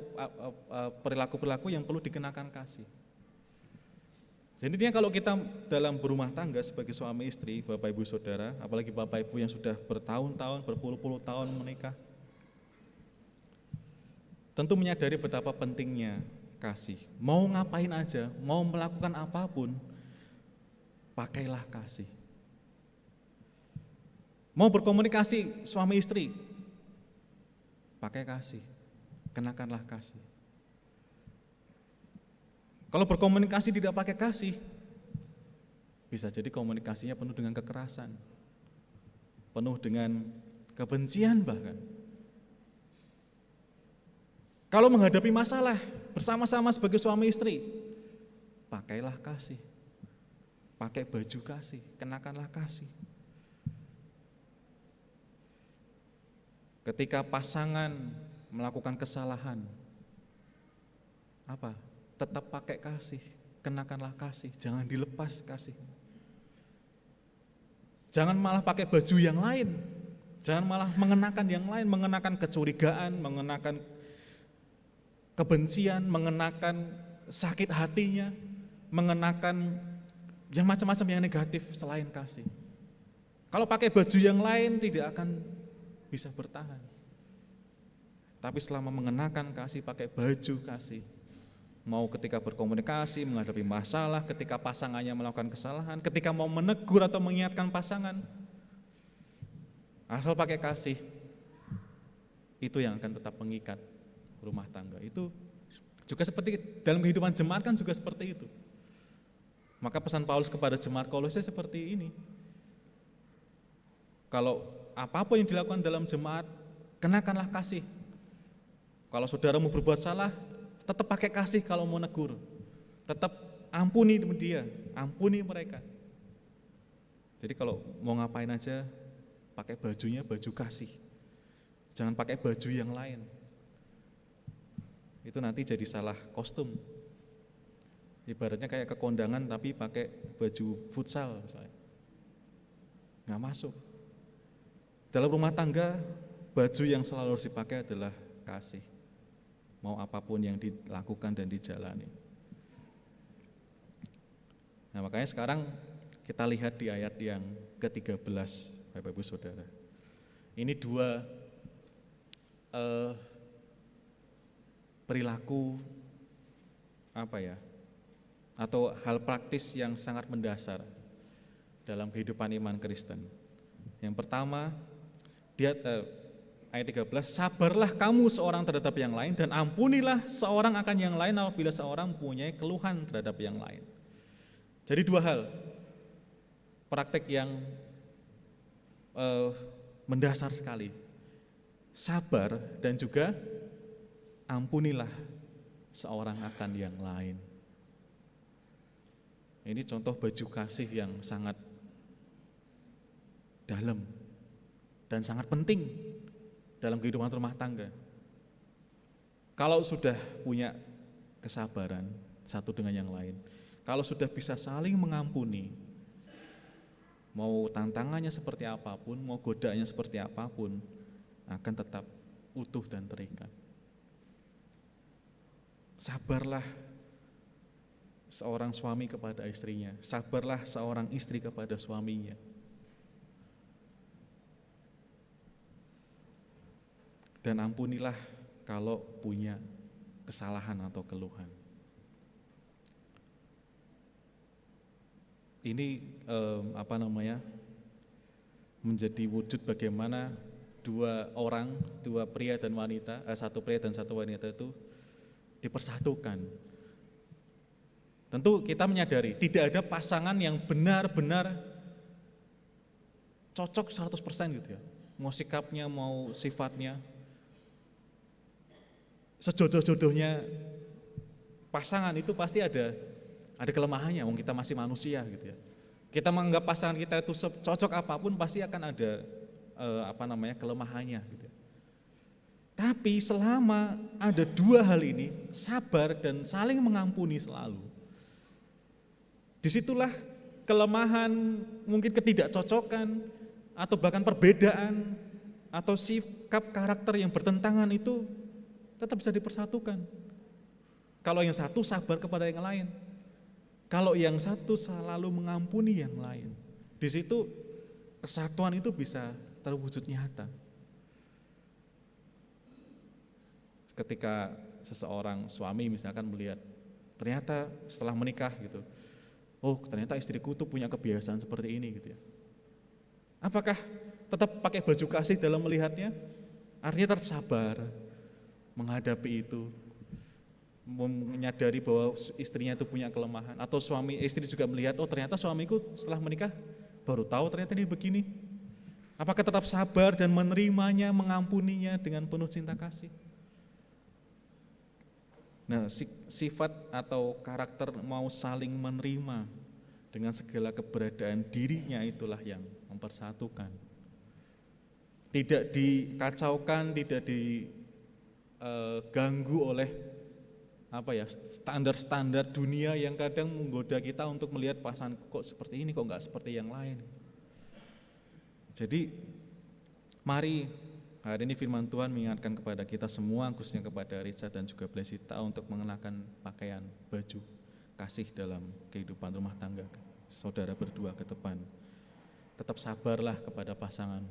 perilaku-perilaku yang perlu dikenakan kasih. Jadi intinya kalau kita dalam berumah tangga sebagai suami istri, Bapak Ibu Saudara, apalagi Bapak Ibu yang sudah bertahun-tahun, berpuluh-puluh tahun menikah, tentu menyadari betapa pentingnya kasih. Mau ngapain aja, mau melakukan apapun, pakailah kasih. Mau berkomunikasi suami istri, pakai kasih, kenakanlah kasih. Kalau berkomunikasi tidak pakai kasih, bisa jadi komunikasinya penuh dengan kekerasan, penuh dengan kebencian bahkan. Kalau menghadapi masalah bersama-sama sebagai suami istri, pakailah kasih, pakai baju kasih, kenakanlah kasih. Ketika pasangan melakukan kesalahan, apa? Tetap pakai kasih, kenakanlah kasih, jangan dilepas kasih. Jangan malah pakai baju yang lain, jangan malah mengenakan yang lain, mengenakan kecurigaan, mengenakan kebencian, mengenakan sakit hatinya, mengenakan yang macam-macam yang negatif selain kasih. Kalau pakai baju yang lain tidak akan bisa bertahan. Tapi selama mengenakan kasih, pakai baju kasih, mau ketika berkomunikasi, menghadapi masalah, ketika pasangannya melakukan kesalahan, ketika mau menegur atau mengingatkan pasangan, asal pakai kasih, itu yang akan tetap mengikat rumah tangga. Itu juga seperti dalam kehidupan jemaat kan juga seperti itu. Maka pesan Paulus kepada jemaat Kolose seperti ini. Kalau apapun yang dilakukan dalam jemaat, kenakanlah kasih. Kalau saudaramu berbuat salah, tetap pakai kasih kalau mau negur. Tetap ampuni dia, ampuni mereka. Jadi kalau mau ngapain aja, pakai bajunya baju kasih. Jangan pakai baju yang lain. Itu nanti jadi salah kostum, Ibaratnya kayak ke kondangan tapi pakai baju futsal misalnya. Nggak masuk. Dalam rumah tangga, baju yang selalu harus dipakai adalah kasih. Mau apapun yang dilakukan dan dijalani. Nah, makanya sekarang kita lihat di ayat yang ke-13, Bapak Ibu Saudara. Ini dua perilaku atau hal praktis yang sangat mendasar dalam kehidupan iman Kristen. Yang pertama, ayat 13, sabarlah kamu seorang terhadap yang lain dan ampunilah seorang akan yang lain apabila seorang mempunyai keluhan terhadap yang lain. Jadi dua hal, praktek yang mendasar sekali. Sabar dan juga ampunilah seorang akan yang lain. Ini contoh baju kasih yang sangat dalam dan sangat penting dalam kehidupan rumah tangga. Kalau sudah punya kesabaran satu dengan yang lain, kalau sudah bisa saling mengampuni, mau tantangannya seperti apapun, mau godaannya seperti apapun, akan tetap utuh dan terikat. Sabarlah seorang suami kepada istrinya, sabarlah seorang istri kepada suaminya. Dan ampunilah kalau punya kesalahan atau keluhan. Ini menjadi wujud bagaimana dua pria dan wanita, satu pria dan satu wanita itu dipersatukan. Tentu kita menyadari tidak ada pasangan yang benar-benar cocok 100% gitu ya. Mau sikapnya, mau sifatnya. Sejodoh-jodohnya pasangan itu pasti ada kelemahannya, wong kita masih manusia gitu ya. Kita menganggap pasangan kita itu cocok apapun pasti akan ada kelemahannya gitu ya. Tapi selama ada dua hal ini, sabar dan saling mengampuni selalu, disitulah kelemahan, mungkin ketidakcocokan, atau bahkan perbedaan, atau sikap karakter yang bertentangan itu tetap bisa dipersatukan. Kalau yang satu sabar kepada yang lain, kalau yang satu selalu mengampuni yang lain, di situ kesatuan itu bisa terwujud nyata. Ketika seseorang suami misalkan melihat ternyata setelah menikah gitu, oh ternyata istriku tuh punya kebiasaan seperti ini gitu ya. Apakah tetap pakai baju kasih dalam melihatnya? Artinya tetap sabar menghadapi itu, menyadari bahwa istrinya itu punya kelemahan, atau istri juga melihat, oh ternyata suamiku setelah menikah baru tahu ternyata dia begini. Apakah tetap sabar dan menerimanya, mengampuninya dengan penuh cinta kasih? Nah, sifat atau karakter mau saling menerima dengan segala keberadaan dirinya itulah yang mempersatukan. Tidak dikacaukan, tidak diganggu oleh standar-standar dunia yang kadang menggoda kita untuk melihat pasangan kok seperti ini, kok enggak seperti yang lain. Jadi mari hari ini firman Tuhan mengingatkan kepada kita semua, khususnya kepada Richard dan juga Blesita, untuk mengenakan pakaian baju kasih dalam kehidupan rumah tangga saudara berdua ke depan. Tetap sabarlah kepada pasangan.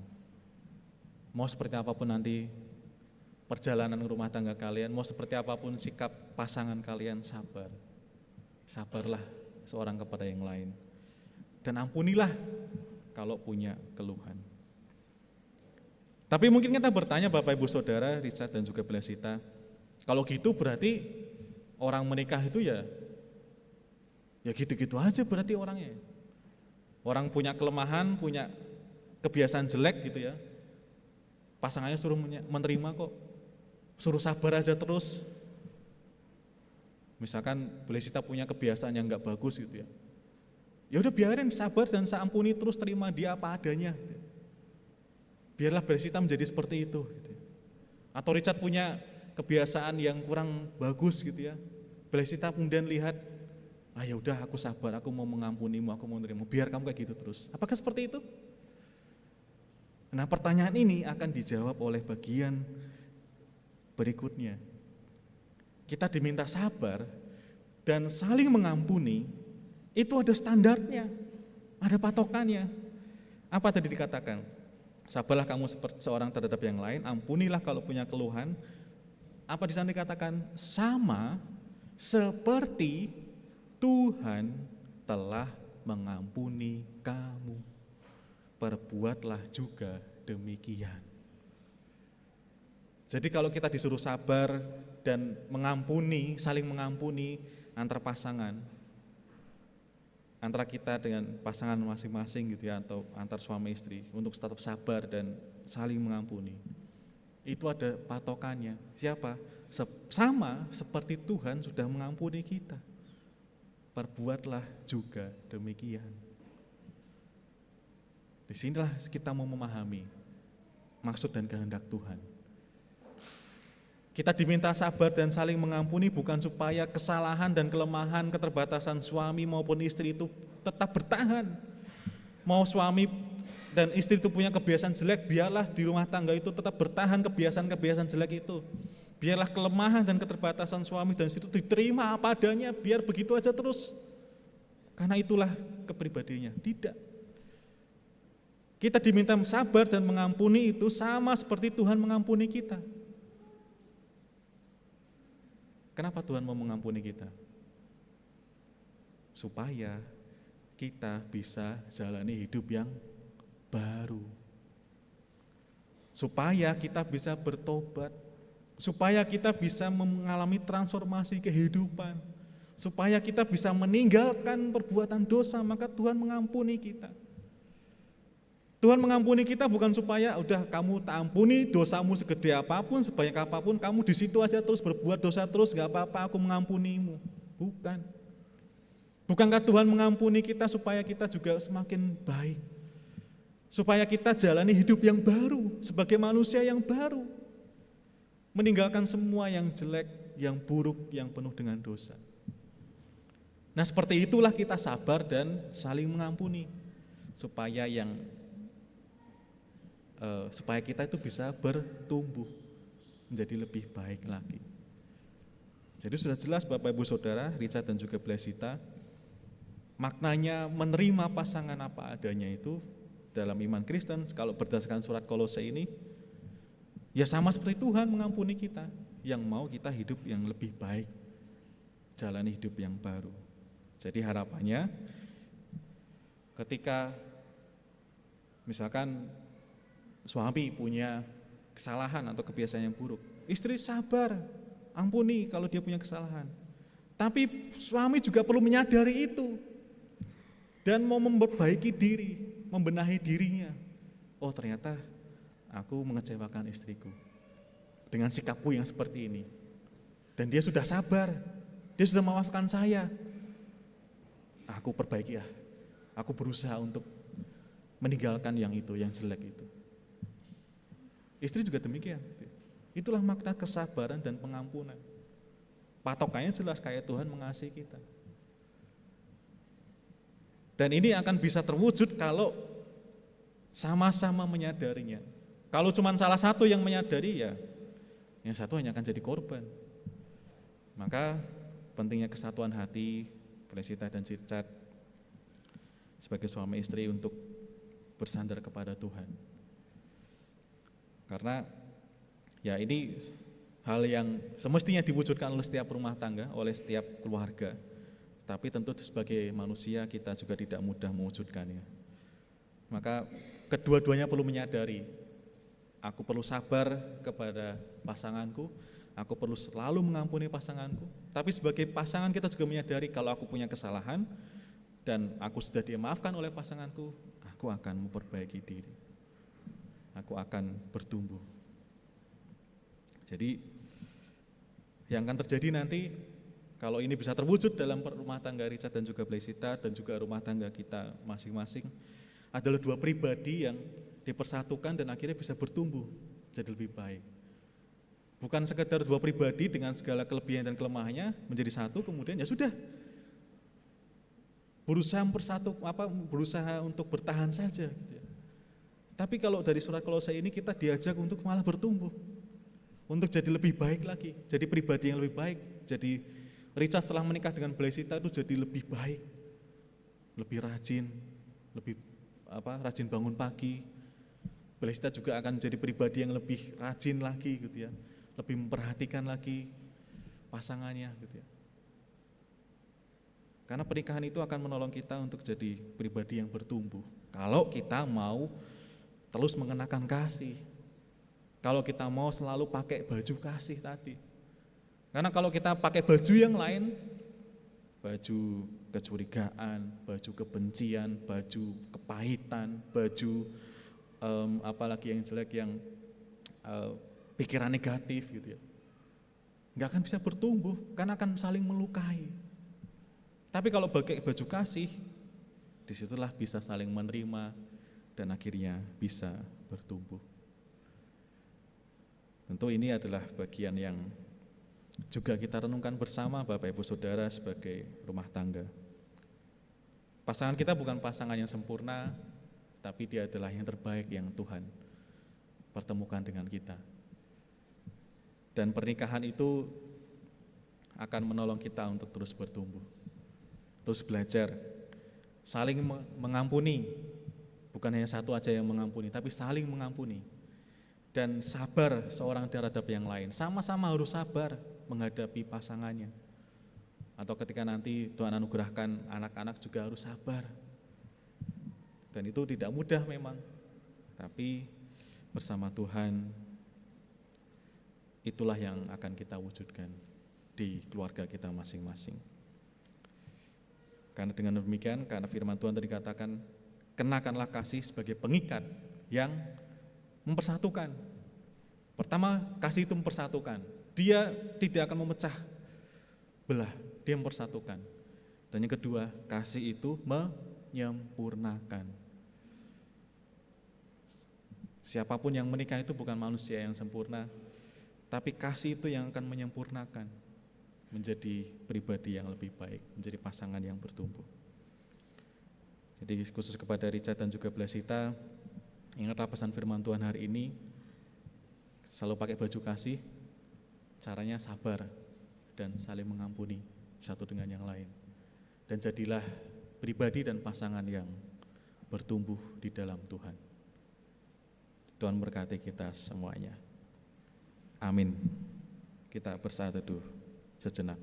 Mau seperti apapun nanti perjalanan rumah tangga kalian, mau seperti apapun sikap pasangan kalian, sabar. Sabarlah seorang kepada yang lain. Dan ampunilah kalau punya keluhan. Tapi mungkin kita bertanya Bapak Ibu Saudara, Richard dan juga Blesita, kalau gitu berarti orang menikah itu ya gitu-gitu aja berarti orangnya. Orang punya kelemahan, punya kebiasaan jelek gitu ya, pasangannya suruh menerima kok, suruh sabar aja terus. Misalkan Blesita punya kebiasaan yang gak bagus gitu ya, ya udah biarin, sabar dan saya ampuni terus, terima dia apa adanya gitu. Biarlah Blesita menjadi seperti itu gitu. Atau Richard punya kebiasaan yang kurang bagus gitu ya, Blesita kemudian lihat, ya udah aku sabar, aku mau mengampunimu, aku mau menerima, biar kamu kayak gitu terus. Apakah seperti itu? Nah, pertanyaan ini akan dijawab oleh bagian berikutnya. Kita diminta sabar dan saling mengampuni, itu ada standarnya, ada patokannya. Apa tadi dikatakan? Sabarlah kamu seorang terhadap yang lain, ampunilah kalau punya keluhan. Apa di sana dikatakan? Sama seperti Tuhan telah mengampuni kamu, perbuatlah juga demikian. Jadi kalau kita disuruh sabar dan mengampuni, saling mengampuni antar pasangan, antara kita dengan pasangan masing-masing gitu ya, atau antar suami istri, untuk tetap sabar dan saling mengampuni, itu ada patokannya. Siapa? Sama seperti Tuhan sudah mengampuni kita, perbuatlah juga demikian. Disinilah kita mau memahami maksud dan kehendak Tuhan. Kita diminta sabar dan saling mengampuni bukan supaya kesalahan dan kelemahan, keterbatasan suami maupun istri itu tetap bertahan. Mau suami dan istri itu punya kebiasaan jelek, biarlah di rumah tangga itu tetap bertahan kebiasaan-kebiasaan jelek itu. Biarlah kelemahan dan keterbatasan suami dan istri itu diterima apa adanya, biar begitu aja terus. Karena itulah kepribadiannya. Tidak. Kita diminta sabar dan mengampuni itu sama seperti Tuhan mengampuni kita. Kenapa Tuhan mau mengampuni kita? Supaya kita bisa jalani hidup yang baru. Supaya kita bisa bertobat. Supaya kita bisa mengalami transformasi kehidupan. Supaya kita bisa meninggalkan perbuatan dosa, maka Tuhan mengampuni kita. Tuhan mengampuni kita bukan supaya udah kamu tak ampuni dosamu segede apapun, sebanyak apapun, kamu di situ aja terus berbuat dosa terus, gak apa-apa, aku mengampunimu. Bukan. Bukankah Tuhan mengampuni kita supaya kita juga semakin baik? Supaya kita jalani hidup yang baru, sebagai manusia yang baru. Meninggalkan semua yang jelek, yang buruk, yang penuh dengan dosa. Nah, seperti itulah kita sabar dan saling mengampuni. Supaya kita itu bisa bertumbuh menjadi lebih baik lagi. Jadi sudah jelas Bapak Ibu Saudara, Richard dan juga Blesita, maknanya menerima pasangan apa adanya itu dalam iman Kristen, kalau berdasarkan surat Kolose ini, ya sama seperti Tuhan mengampuni kita, yang mau kita hidup yang lebih baik, jalani hidup yang baru. Jadi harapannya ketika misalkan suami punya kesalahan atau kebiasaan yang buruk, istri sabar, ampuni kalau dia punya kesalahan. Tapi suami juga perlu menyadari itu dan mau memperbaiki diri, membenahi dirinya. Oh, ternyata aku mengecewakan istriku dengan sikapku yang seperti ini. Dan dia sudah sabar, dia sudah memaafkan saya. Aku perbaiki ya, aku berusaha untuk meninggalkan yang itu, yang jelek itu. Istri juga demikian. Itulah makna kesabaran dan pengampunan. Patokannya jelas kayak Tuhan mengasihi kita. Dan ini akan bisa terwujud kalau sama-sama menyadarinya. Kalau cuma salah satu yang menyadari, ya yang satu hanya akan jadi korban. Maka pentingnya kesatuan hati Blesita dan Richard sebagai suami istri untuk bersandar kepada Tuhan. Karena ya ini hal yang semestinya diwujudkan oleh setiap rumah tangga, oleh setiap keluarga. Tapi tentu sebagai manusia kita juga tidak mudah mewujudkannya. Maka kedua-duanya perlu menyadari, aku perlu sabar kepada pasanganku, aku perlu selalu mengampuni pasanganku. Tapi sebagai pasangan kita juga menyadari kalau aku punya kesalahan dan aku sudah dimaafkan oleh pasanganku, aku akan memperbaiki diri. Aku akan bertumbuh. Jadi yang akan terjadi nanti kalau ini bisa terwujud dalam rumah tangga Richard dan juga Blesita dan juga rumah tangga kita masing-masing adalah dua pribadi yang dipersatukan dan akhirnya bisa bertumbuh jadi lebih baik. Bukan sekedar dua pribadi dengan segala kelebihan dan kelemahannya menjadi satu kemudian ya sudah. berusaha untuk bertahan saja gitu ya. Tapi kalau dari surat Kolose ini kita diajak untuk malah bertumbuh, untuk jadi lebih baik lagi, jadi pribadi yang lebih baik. Jadi Richard setelah menikah dengan Blesita itu jadi lebih baik, lebih rajin, lebih rajin bangun pagi. Blesita juga akan jadi pribadi yang lebih rajin lagi gitu ya, lebih memperhatikan lagi pasangannya gitu ya. Karena pernikahan itu akan menolong kita untuk jadi pribadi yang bertumbuh. Kalau kita mau terus mengenakan kasih, kalau kita mau selalu pakai baju kasih tadi. Karena kalau kita pakai baju yang lain, baju kecurigaan, baju kebencian, baju kepahitan, baju apalagi yang jelek, yang pikiran negatif gitu ya, nggak akan bisa bertumbuh, karena akan saling melukai. Tapi kalau pakai baju kasih, disitulah bisa saling menerima dan akhirnya bisa bertumbuh. Tentu ini adalah bagian yang juga kita renungkan bersama Bapak Ibu Saudara sebagai rumah tangga. Pasangan kita bukan pasangan yang sempurna, tapi dia adalah yang terbaik yang Tuhan pertemukan dengan kita. Dan pernikahan itu akan menolong kita untuk terus bertumbuh, terus belajar, saling mengampuni. Bukan hanya satu aja yang mengampuni, tapi saling mengampuni. Dan sabar seorang terhadap yang lain, sama-sama harus sabar menghadapi pasangannya. Atau ketika nanti Tuhan anugerahkan anak-anak juga harus sabar. Dan itu tidak mudah memang, tapi bersama Tuhan itulah yang akan kita wujudkan di keluarga kita masing-masing. Karena dengan demikian, karena firman Tuhan tadi katakan, kenakanlah kasih sebagai pengikat yang mempersatukan. Pertama, kasih itu mempersatukan. Dia tidak akan memecah belah, dia mempersatukan. Dan yang kedua, kasih itu menyempurnakan. Siapapun yang menikah itu bukan manusia yang sempurna, tapi kasih itu yang akan menyempurnakan, menjadi pribadi yang lebih baik, menjadi pasangan yang bertumbuh. Jadi khusus kepada Richard dan juga Blesita, ingatlah pesan firman Tuhan hari ini, selalu pakai baju kasih, caranya sabar dan saling mengampuni satu dengan yang lain. Dan jadilah pribadi dan pasangan yang bertumbuh di dalam Tuhan. Tuhan berkati kita semuanya. Amin. Kita bersaat teduh sejenak.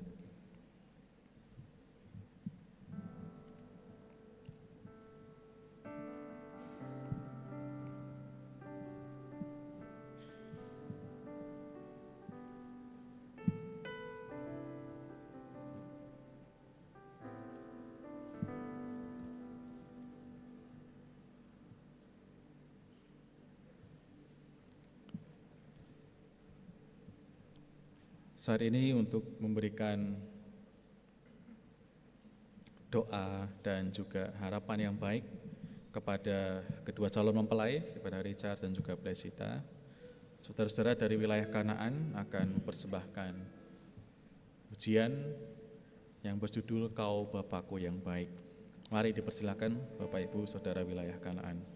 Saat ini untuk memberikan doa dan juga harapan yang baik kepada kedua calon mempelai, kepada Richard dan juga Blesita, saudara-saudara dari wilayah Kanaan akan mempersembahkan ujian yang berjudul Kau Bapakku yang Baik. Mari dipersilakan Bapak Ibu Saudara wilayah Kanaan.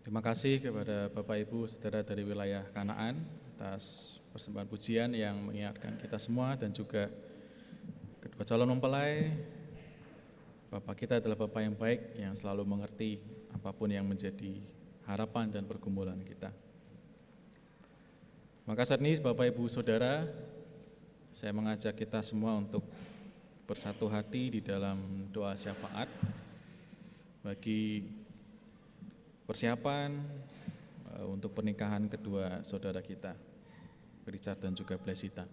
Terima kasih kepada Bapak Ibu Saudara dari wilayah Kanaan atas persembahan pujian yang mengingatkan kita semua, dan juga kedua calon mempelai. Bapak kita adalah Bapak yang baik yang selalu mengerti apapun yang menjadi harapan dan pergumulan kita. Maka saat ini Bapak Ibu Saudara, saya mengajak kita semua untuk bersatu hati di dalam doa syafaat bagi persiapan untuk pernikahan kedua saudara kita, Richard dan juga Blesita.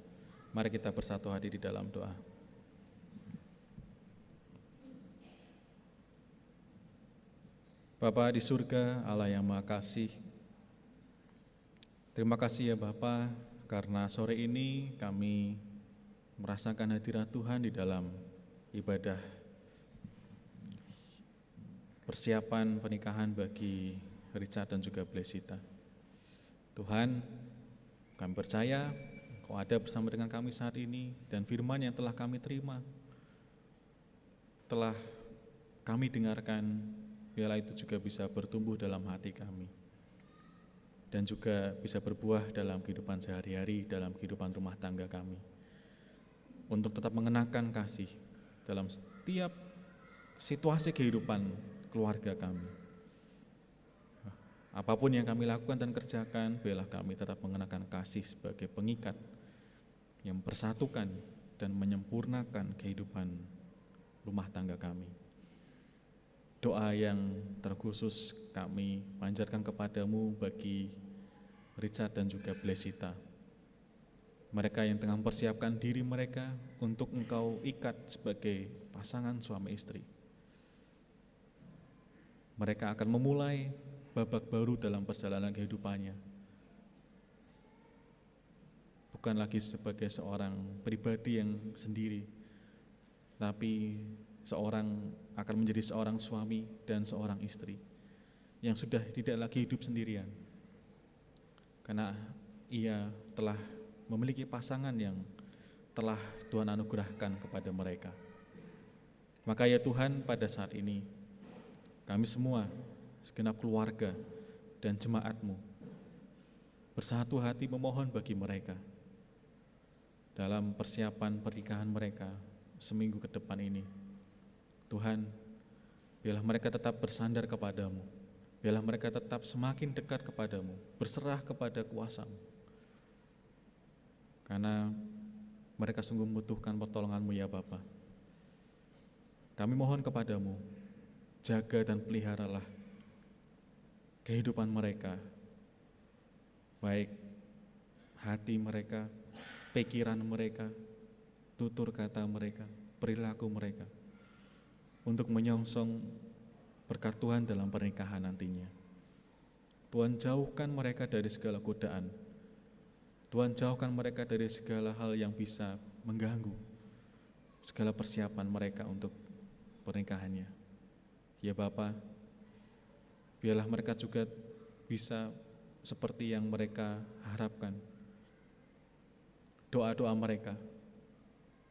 Mari kita bersatu hati di dalam doa. Bapa di surga, Allah yang Maha Kasih, terima kasih ya Bapa, karena sore ini kami merasakan hadirat Tuhan di dalam ibadah persiapan pernikahan bagi Richard dan juga Blesita. Tuhan, kami percaya Engkau ada bersama dengan kami saat ini, dan firman yang telah kami terima, telah kami dengarkan, biarlah itu juga bisa bertumbuh dalam hati kami, dan juga bisa berbuah dalam kehidupan sehari-hari, dalam kehidupan rumah tangga kami, untuk tetap mengenakan kasih dalam setiap situasi kehidupan keluarga kami. Apapun yang kami lakukan dan kerjakan, biarlah kami tetap mengenakan kasih sebagai pengikat yang mempersatukan dan menyempurnakan kehidupan rumah tangga kami. Doa yang terkhusus kami panjatkan kepadamu bagi Richard dan juga Blesita, mereka yang tengah mempersiapkan diri mereka untuk Engkau ikat sebagai pasangan suami istri. Mereka akan memulai babak baru dalam perjalanan kehidupannya, bukan lagi sebagai seorang pribadi yang sendiri, tapi akan menjadi seorang suami dan seorang istri yang sudah tidak lagi hidup sendirian, karena ia telah memiliki pasangan yang telah Tuhan anugerahkan kepada mereka. Maka ya Tuhan, pada saat ini kami semua, segenap keluarga dan jemaat-Mu, bersatu hati memohon bagi mereka dalam persiapan pernikahan mereka seminggu ke depan ini. Tuhan, biarlah mereka tetap bersandar kepadamu, biarlah mereka tetap semakin dekat kepadamu, berserah kepada kuasa-Mu, karena mereka sungguh membutuhkan pertolongan-Mu ya Bapa. Kami mohon kepadamu, jaga dan peliharalah kehidupan mereka, baik hati mereka, pikiran mereka, tutur kata mereka, perilaku mereka, untuk menyongsong berkat Tuhan dalam pernikahan nantinya. Tuhan, jauhkan mereka dari segala godaan. Tuhan, jauhkan mereka dari segala hal yang bisa mengganggu segala persiapan mereka untuk pernikahannya. Ya Bapa, biarlah mereka juga bisa seperti yang mereka harapkan. Doa-doa mereka,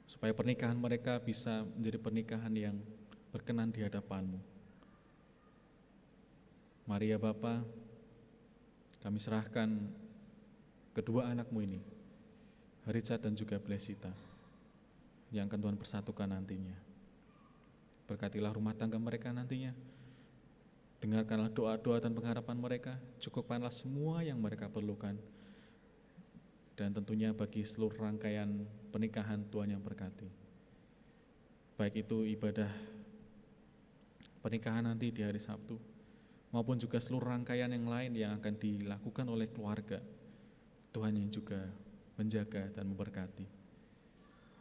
supaya pernikahan mereka bisa menjadi pernikahan yang berkenan di hadapan-Mu. Mari ya Bapa, kami serahkan kedua anak-Mu ini, Richard dan juga Blesita, yang akan Tuhan persatukan nantinya. Berkatilah rumah tangga mereka nantinya. Dengarkanlah doa-doa dan pengharapan mereka, cukupkanlah semua yang mereka perlukan. Dan tentunya bagi seluruh rangkaian pernikahan, Tuhan yang berkati. Baik itu ibadah pernikahan nanti di hari Sabtu, maupun juga seluruh rangkaian yang lain yang akan dilakukan oleh keluarga. Tuhan yang juga menjaga dan memberkati.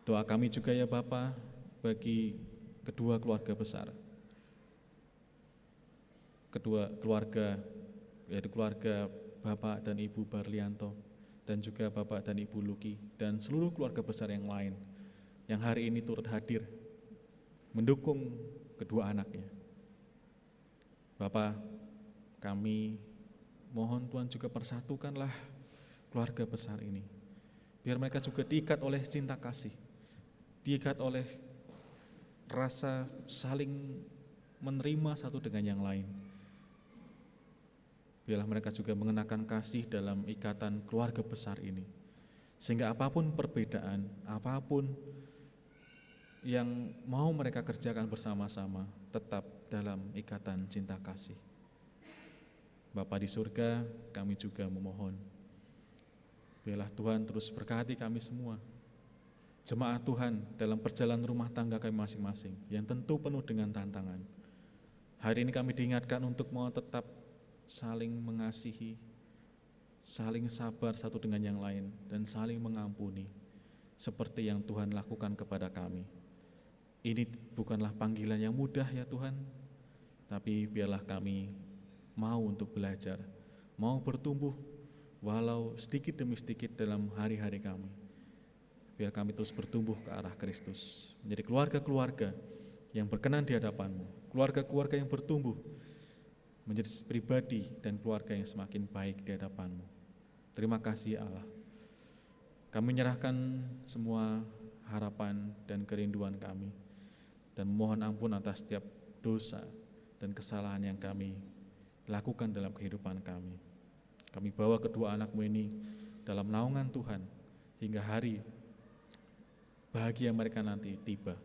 Doa kami juga ya Bapa, bagi kedua keluarga besar, kedua keluarga, yaitu keluarga Bapak dan Ibu Barlianto, dan juga Bapak dan Ibu Luki, dan seluruh keluarga besar yang lain yang hari ini turut hadir mendukung kedua anaknya. Bapak, kami mohon Tuhan juga persatukanlah keluarga besar ini, biar mereka juga diikat oleh cinta kasih, diikat oleh rasa saling menerima satu dengan yang lain, Biarlah mereka juga mengenakan kasih dalam ikatan keluarga besar ini. Sehingga apapun perbedaan, apapun yang mau mereka kerjakan bersama-sama, tetap dalam ikatan cinta kasih. Bapa di surga, kami juga memohon, biarlah Tuhan terus berkati kami semua, jemaat Tuhan dalam perjalanan rumah tangga kami masing-masing, yang tentu penuh dengan tantangan. Hari ini kami diingatkan untuk mau tetap saling mengasihi, saling sabar satu dengan yang lain, dan saling mengampuni, seperti yang Tuhan lakukan kepada kami. Ini bukanlah panggilan yang mudah ya Tuhan, tapi biarlah kami mau untuk belajar, mau bertumbuh, walau sedikit demi sedikit dalam hari-hari kami. Biar kami terus bertumbuh ke arah Kristus, menjadi keluarga-keluarga yang berkenan di hadapan-Mu, keluarga-keluarga yang bertumbuh, menjadi pribadi dan keluarga yang semakin baik di hadapan-Mu. Terima kasih ya Allah. Kami menyerahkan semua harapan dan kerinduan kami, dan mohon ampun atas setiap dosa dan kesalahan yang kami lakukan dalam kehidupan kami. Kami bawa kedua anak-Mu ini dalam naungan Tuhan, hingga hari bahagia mereka nanti tiba.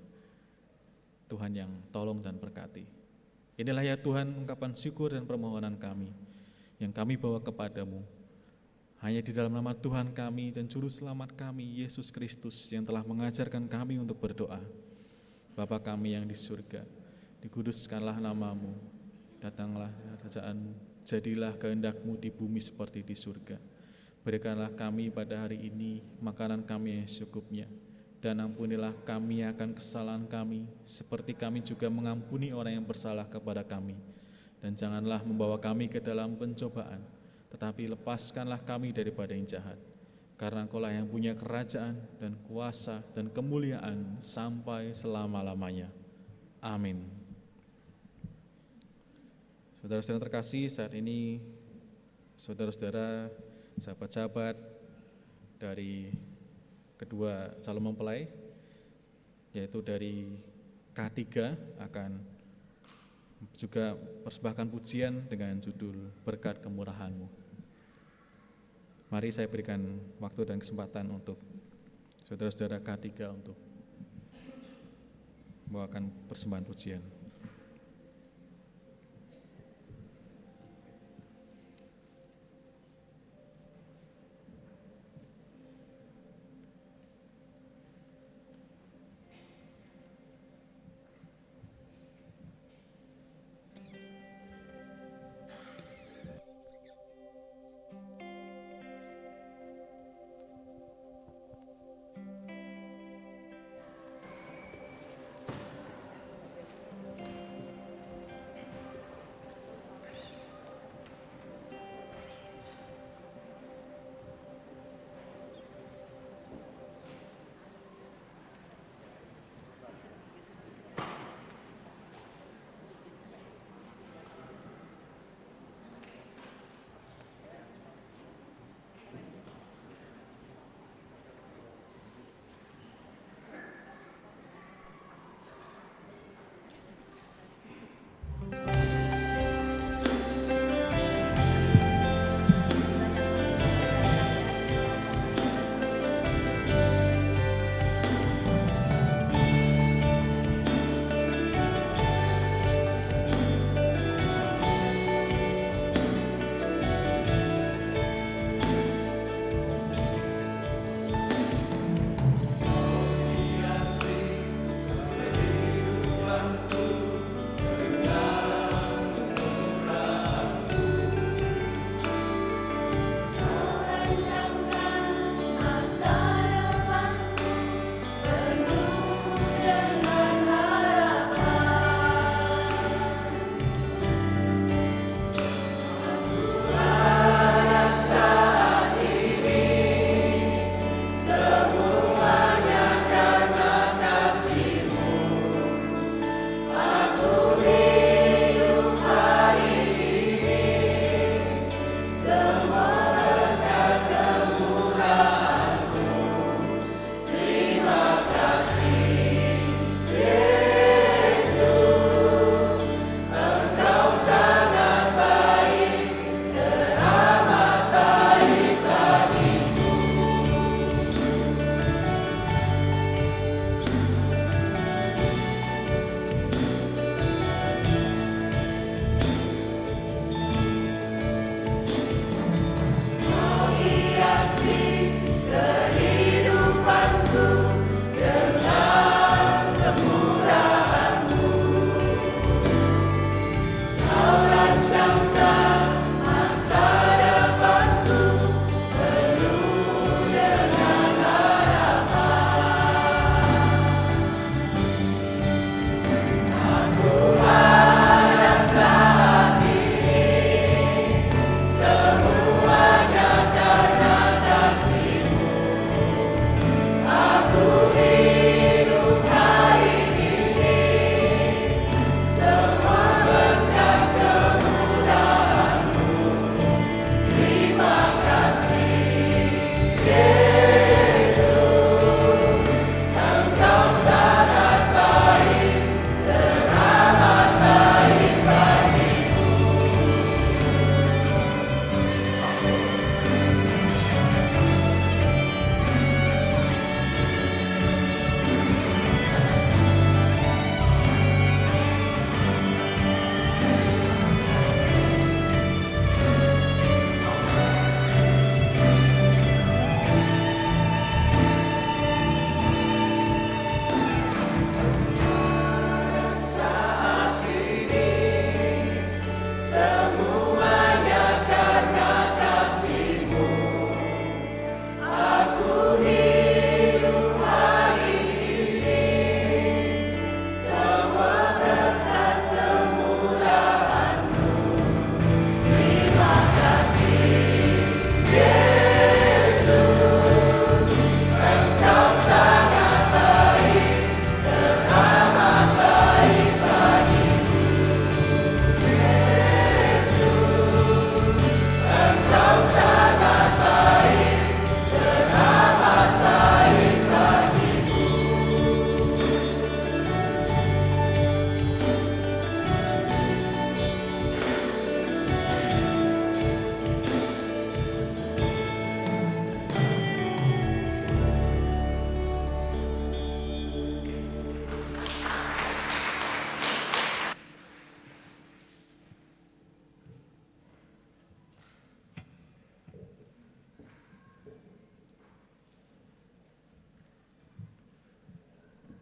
Tuhan yang tolong dan berkati. Inilah ya Tuhan ungkapan syukur dan permohonan kami, yang kami bawa kepada-Mu, hanya di dalam nama Tuhan kami dan Juru Selamat kami, Yesus Kristus, yang telah mengajarkan kami untuk berdoa. Bapa kami yang di surga, dikuduskanlah nama-Mu, datanglah kerajaan-Mu, jadilah kehendak-Mu di bumi seperti di surga. Berikanlah kami pada hari ini makanan kami yang secukupnya, dan ampunilah kami akan kesalahan kami, seperti kami juga mengampuni orang yang bersalah kepada kami. Dan janganlah membawa kami ke dalam pencobaan, tetapi lepaskanlah kami daripada yang jahat. Karena Engkau-lah yang punya kerajaan dan kuasa dan kemuliaan sampai selama-lamanya. Amin. Saudara-saudara terkasih, saat ini saudara-saudara, sahabat-sahabat dari kedua calon mempelai, yaitu dari K3, akan juga persembahkan pujian dengan judul Berkat Kemurahan-Mu. Mari saya berikan waktu dan kesempatan untuk saudara-saudara K3 untuk membawakan persembahan pujian.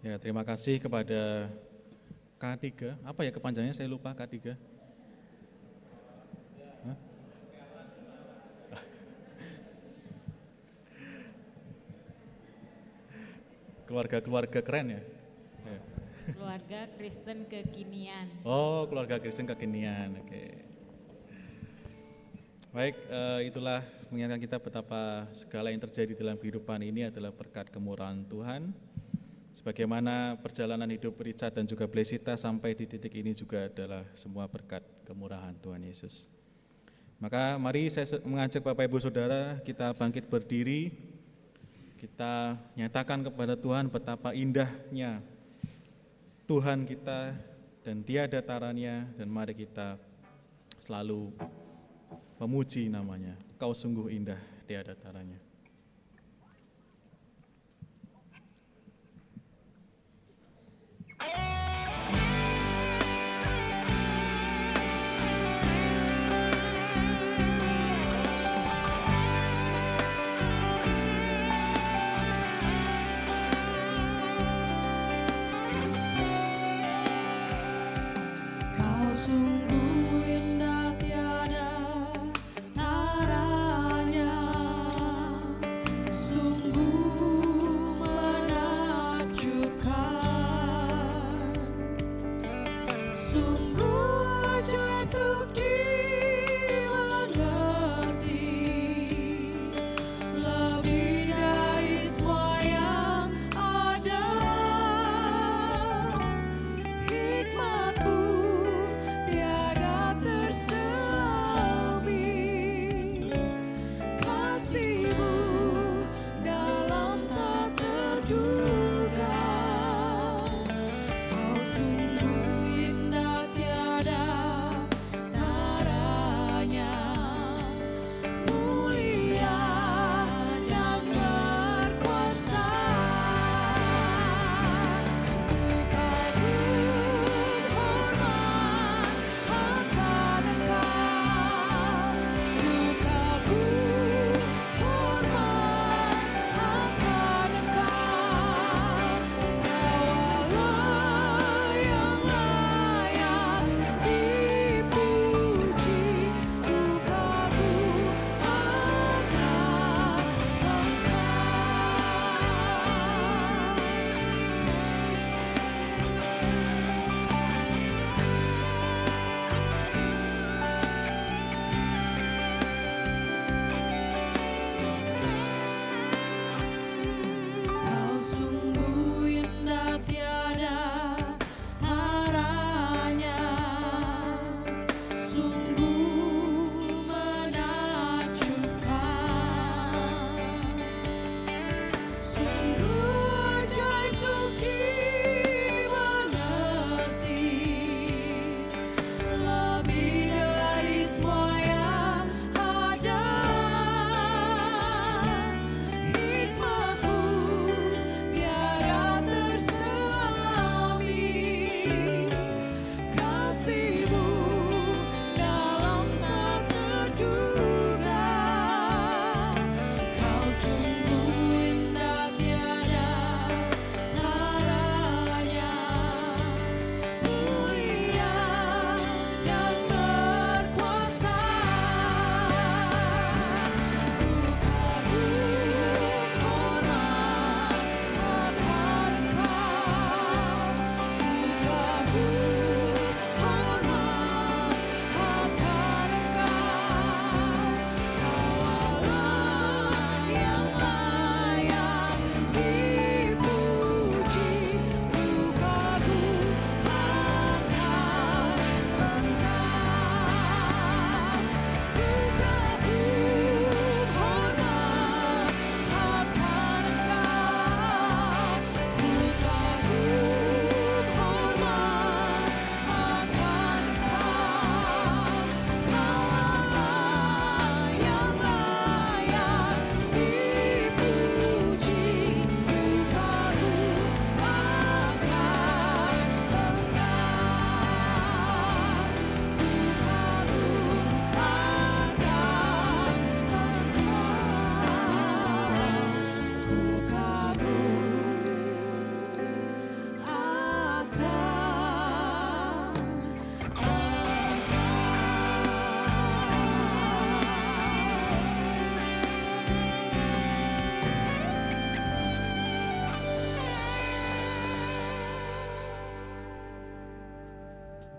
Ya, terima kasih kepada K3. Apa ya kepanjangannya? Saya lupa K3. Hah? Keluarga-keluarga keren ya? Ya. Keluarga Kristen Kekinian. Oh, keluarga Kristen Kekinian. Oke. Baik, itulah mengingatkan kita betapa segala yang terjadi dalam kehidupan ini adalah berkat kemurahan Tuhan. Sebagaimana perjalanan hidup Richard dan juga Blesita sampai di titik ini juga adalah semua berkat kemurahan Tuhan Yesus. Maka mari saya mengajak Bapak Ibu Saudara kita bangkit berdiri. Kita nyatakan kepada Tuhan betapa indahnya Tuhan kita dan tiada taranya, dan mari kita selalu memuji namanya. Kau sungguh indah, tiada taranya. Kau sungguh indah tiada taranya, sungguh menakjubkan, sungguh ajaib untuk dimengerti, lebih dari semua yang ada. Hikmat-Mu tiada terselami, kasih-Mu dalam tak terduga. Kau sungguh indah tiada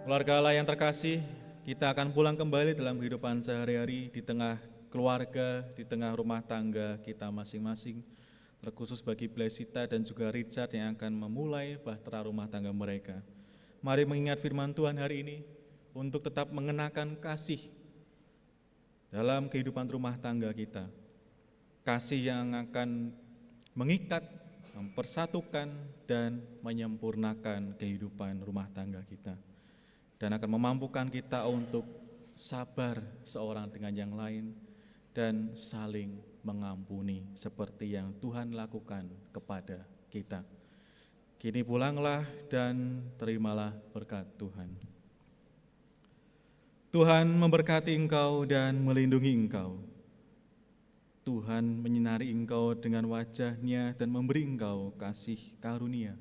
Keluarga Allah yang terkasih, kita akan pulang kembali dalam kehidupan sehari-hari di tengah keluarga, di tengah rumah tangga kita masing-masing. Terkhusus bagi Blesita dan juga Richard yang akan memulai bahtera rumah tangga mereka. Mari mengingat firman Tuhan hari ini untuk tetap mengenakan kasih dalam kehidupan rumah tangga kita. Kasih yang akan mengikat, mempersatukan, dan menyempurnakan kehidupan rumah tangga kita. Dan akan memampukan kita untuk sabar seorang dengan yang lain dan saling mengampuni seperti yang Tuhan lakukan kepada kita. Kini pulanglah dan terimalah berkat Tuhan. Tuhan memberkati engkau dan melindungi engkau. Tuhan menyinari engkau dengan wajah-Nya dan memberi engkau kasih karunia.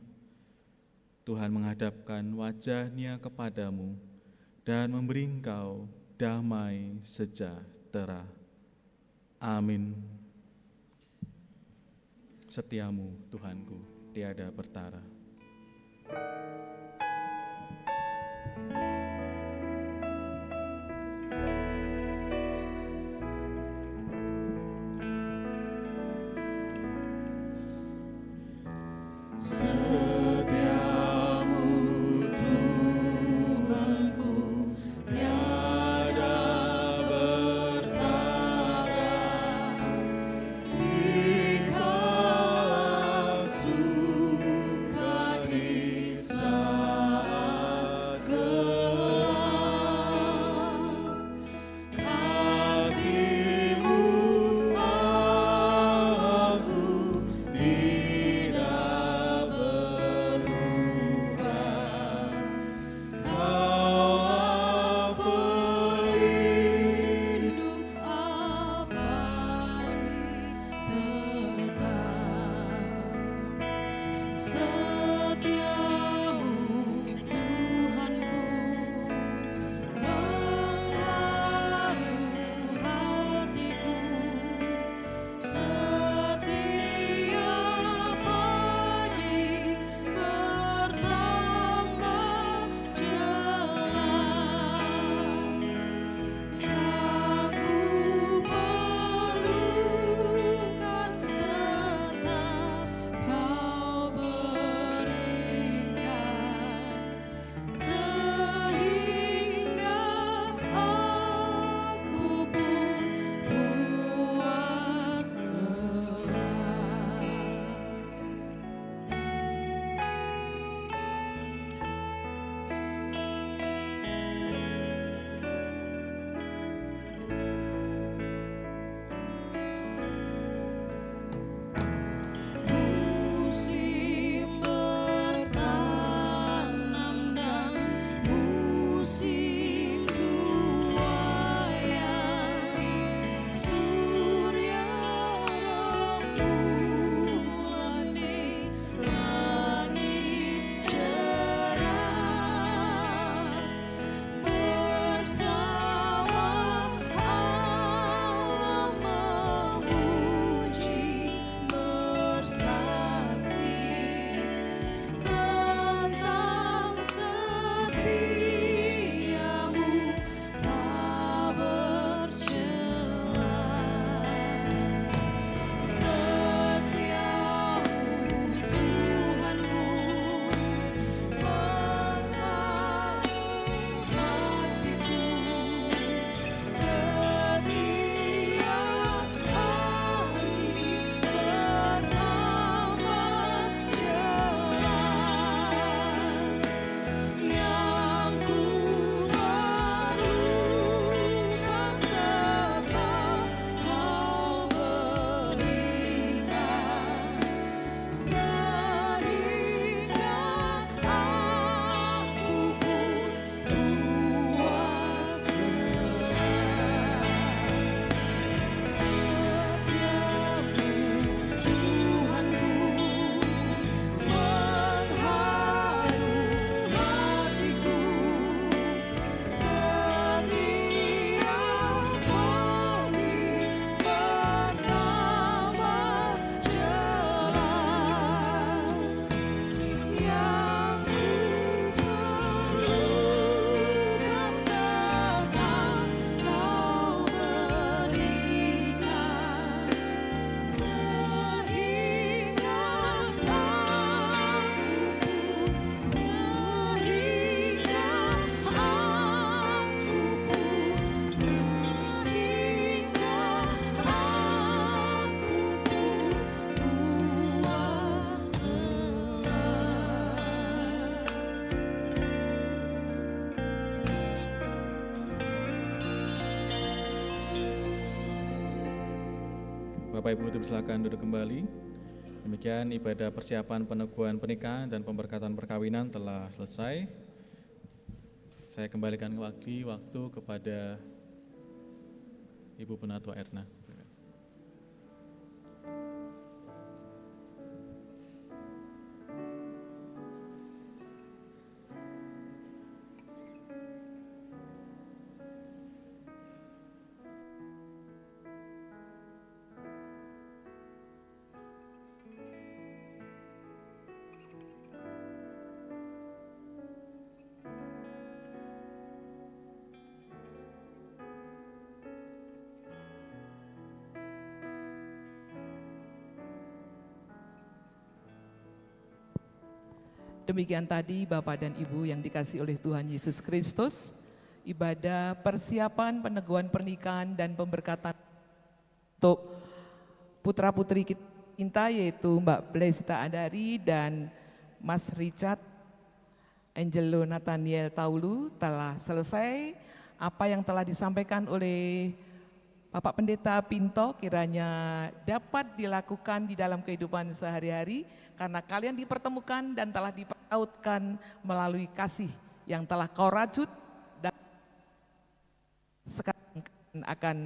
Tuhan menghadapkan wajah-Nya kepadamu dan memberi engkau damai sejahtera. Amin. Setiamu Tuhanku tiada bertara. Suka kisah Bapak Ibu dipersilakan duduk kembali. Demikian ibadah persiapan peneguhan pernikahan dan pemberkatan perkawinan telah selesai. Saya kembalikan waktu kepada Ibu Penatua Erna. Demikian tadi Bapak dan Ibu yang dikasihi oleh Tuhan Yesus Kristus, ibadah persiapan peneguhan pernikahan dan pemberkatan untuk putra-putri kita yaitu Mbak Blesita Andari dan Mas Richard Angelo Nathaniel Taulu telah selesai. Apa yang telah disampaikan oleh Bapak Pendeta Pinto kiranya dapat dilakukan di dalam kehidupan sehari-hari karena kalian dipertemukan dan telah dipertautkan melalui kasih yang telah kau rajut dan sekarang akan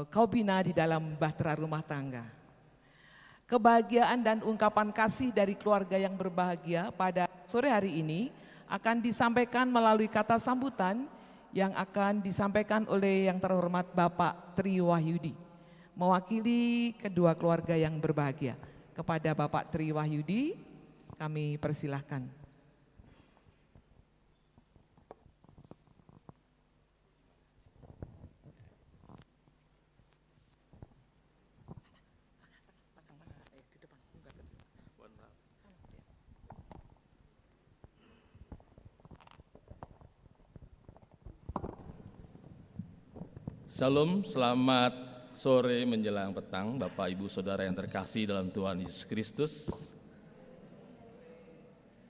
kau bina di dalam bahtera rumah tangga. Kebahagiaan dan ungkapan kasih dari keluarga yang berbahagia pada sore hari ini akan disampaikan melalui kata sambutan yang akan disampaikan oleh yang terhormat Bapak Tri Wahyudi, mewakili kedua keluarga yang berbahagia. Kepada Bapak Tri Wahyudi, kami persilahkan. Salam, selamat sore menjelang petang, Bapak Ibu Saudara yang terkasih dalam Tuhan Yesus Kristus.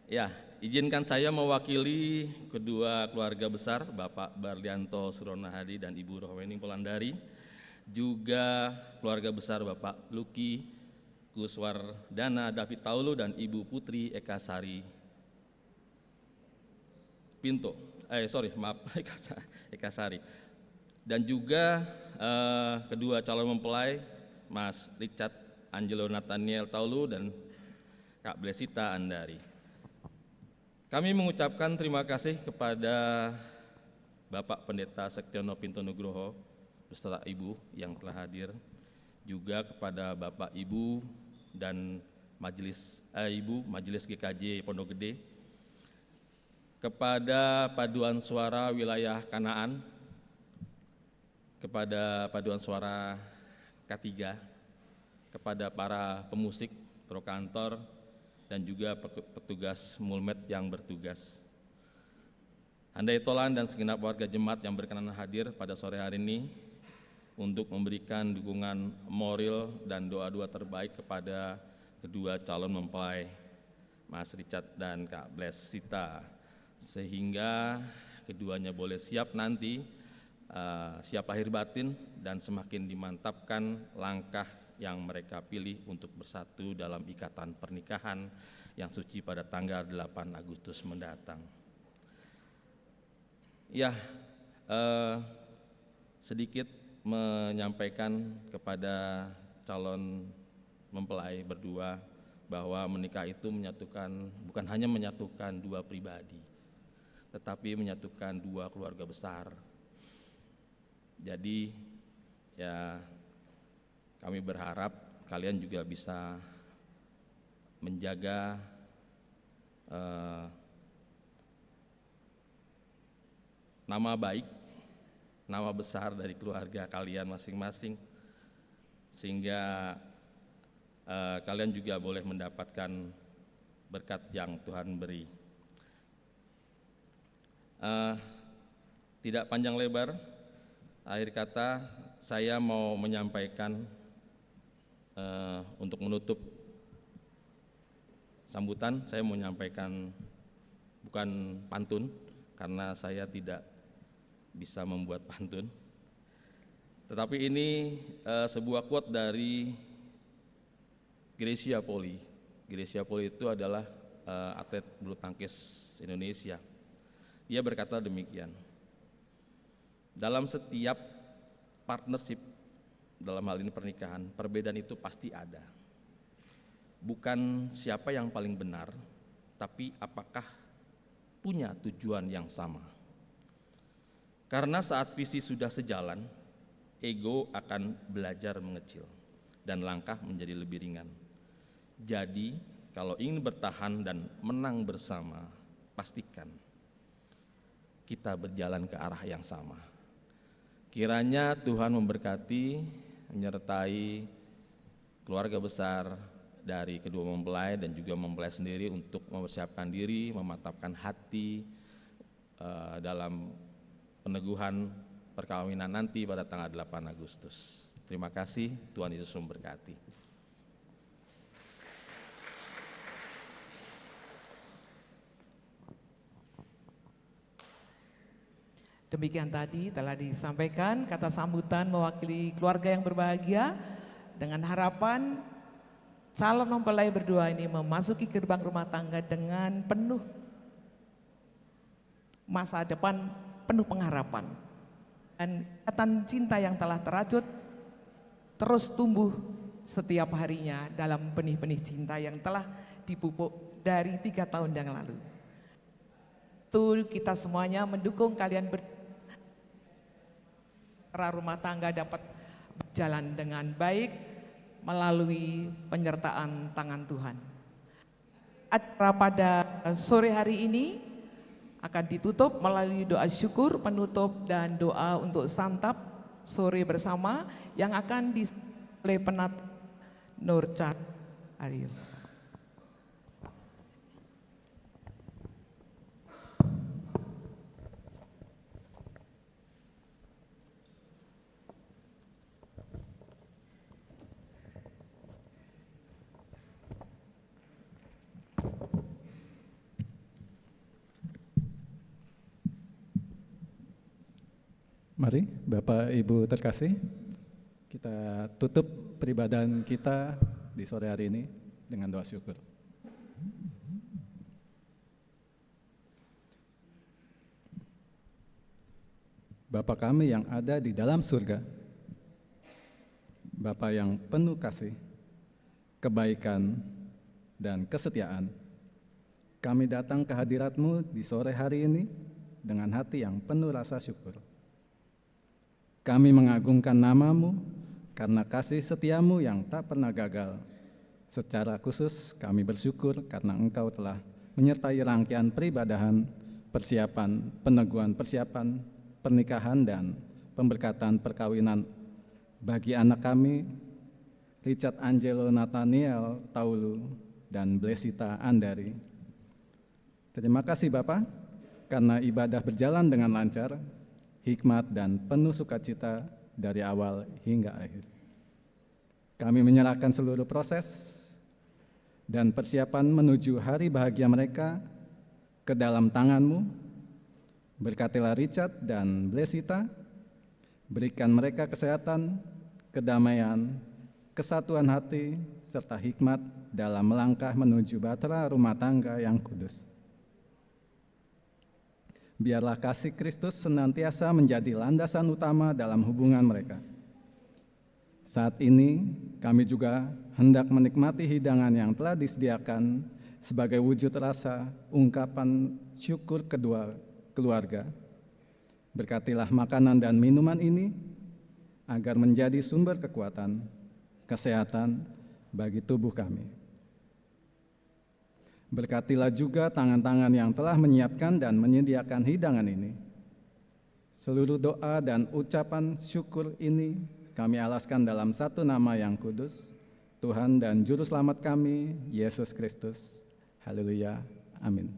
Ya, izinkan saya mewakili kedua keluarga besar, Bapak Barlianto Surono Hadi dan Ibu Rohwening Polandari, juga keluarga besar Bapak Luki Kuswardana David Taulu dan Ibu Putri Eka Sari Pinto, Eka Sari. Dan juga kedua calon mempelai Mas Richard Angelo Nathaniel Taulu dan Kak Blesita Andari. Kami mengucapkan terima kasih kepada Bapak Pendeta Sektiono Pinto Nugroho beserta Ibu yang telah hadir, juga kepada Bapak Ibu dan Ibu Majelis GKJ Pondok Gede, kepada Paduan Suara Wilayah Kanaan, kepada Paduan Suara K3, kepada para pemusik, prokantor, dan juga petugas mulmet yang bertugas. Handai tolan dan segenap warga jemaat yang berkenan hadir pada sore hari ini untuk memberikan dukungan moral dan doa-doa terbaik kepada kedua calon mempelai Mas Richard dan Kak Blesita, sehingga keduanya boleh siap nanti siap lahir batin dan semakin dimantapkan langkah yang mereka pilih untuk bersatu dalam ikatan pernikahan yang suci pada tanggal 8 Agustus mendatang. Ya, sedikit menyampaikan kepada calon mempelai berdua bahwa menikah itu bukan hanya menyatukan dua pribadi, tetapi menyatukan dua keluarga besar. Jadi ya kami berharap kalian juga bisa menjaga nama baik, nama besar dari keluarga kalian masing-masing, sehingga kalian juga boleh mendapatkan berkat yang Tuhan beri. Tidak panjang lebar, akhir kata saya mau menyampaikan untuk menutup sambutan, saya mau menyampaikan bukan pantun karena saya tidak bisa membuat pantun. Tetapi ini sebuah quote dari Gracia Poli. Gracia Poli itu adalah atlet bulu tangkis Indonesia. Dia berkata demikian, dalam setiap partnership, dalam hal ini pernikahan, perbedaan itu pasti ada. Bukan siapa yang paling benar, tapi apakah punya tujuan yang sama. Karena saat visi sudah sejalan, ego akan belajar mengecil dan langkah menjadi lebih ringan. Jadi, kalau ingin bertahan dan menang bersama, pastikan kita berjalan ke arah yang sama. Kiranya Tuhan memberkati, menyertai keluarga besar dari kedua mempelai dan juga mempelai sendiri untuk mempersiapkan diri, memantapkan hati dalam peneguhan perkawinan nanti pada tanggal 8 Agustus. Terima kasih, Tuhan Yesus memberkati. Demikian tadi telah disampaikan kata sambutan mewakili keluarga yang berbahagia dengan harapan calon mempelai berdua ini memasuki gerbang rumah tangga dengan penuh masa depan, penuh pengharapan. Dan ikatan cinta yang telah terajut terus tumbuh setiap harinya dalam benih-benih cinta yang telah dipupuk dari 3 tahun yang lalu. Itu kita semuanya mendukung kalian rumah tangga dapat berjalan dengan baik melalui penyertaan tangan Tuhan. Acara pada sore hari ini akan ditutup melalui doa syukur, penutup dan doa untuk santap sore bersama yang akan disampaikan oleh penata Nur Cahaya Aryo. Mari Bapak Ibu terkasih, kita tutup peribadahan kita di sore hari ini dengan doa syukur. Bapa kami yang ada di dalam surga, Bapa yang penuh kasih, kebaikan, dan kesetiaan, kami datang ke hadirat-Mu di sore hari ini dengan hati yang penuh rasa syukur. Kami mengagungkan nama-Mu karena kasih setia-Mu yang tak pernah gagal. Secara khusus kami bersyukur karena Engkau telah menyertai rangkaian peribadahan, persiapan, peneguhan persiapan, pernikahan dan pemberkatan perkawinan bagi anak kami, Richard Angelo Nathaniel Taulu dan Blesita Andari. Terima kasih Bapak, karena ibadah berjalan dengan lancar, hikmat dan penuh sukacita dari awal hingga akhir. Kami menyerahkan seluruh proses dan persiapan menuju hari bahagia mereka ke dalam tangan-Mu. Berkatilah Richard dan Blesita, berikan mereka kesehatan, kedamaian, kesatuan hati, serta hikmat dalam melangkah menuju bahtera rumah tangga yang kudus. Biarlah kasih Kristus senantiasa menjadi landasan utama dalam hubungan mereka. Saat ini kami juga hendak menikmati hidangan yang telah disediakan sebagai wujud rasa ungkapan syukur kedua keluarga. Berkatilah makanan dan minuman ini agar menjadi sumber kekuatan, kesehatan bagi tubuh kami. Berkatilah juga tangan-tangan yang telah menyiapkan dan menyediakan hidangan ini. Seluruh doa dan ucapan syukur ini kami alaskan dalam satu nama yang kudus, Tuhan dan Juru Selamat kami, Yesus Kristus. Haleluya. Amin.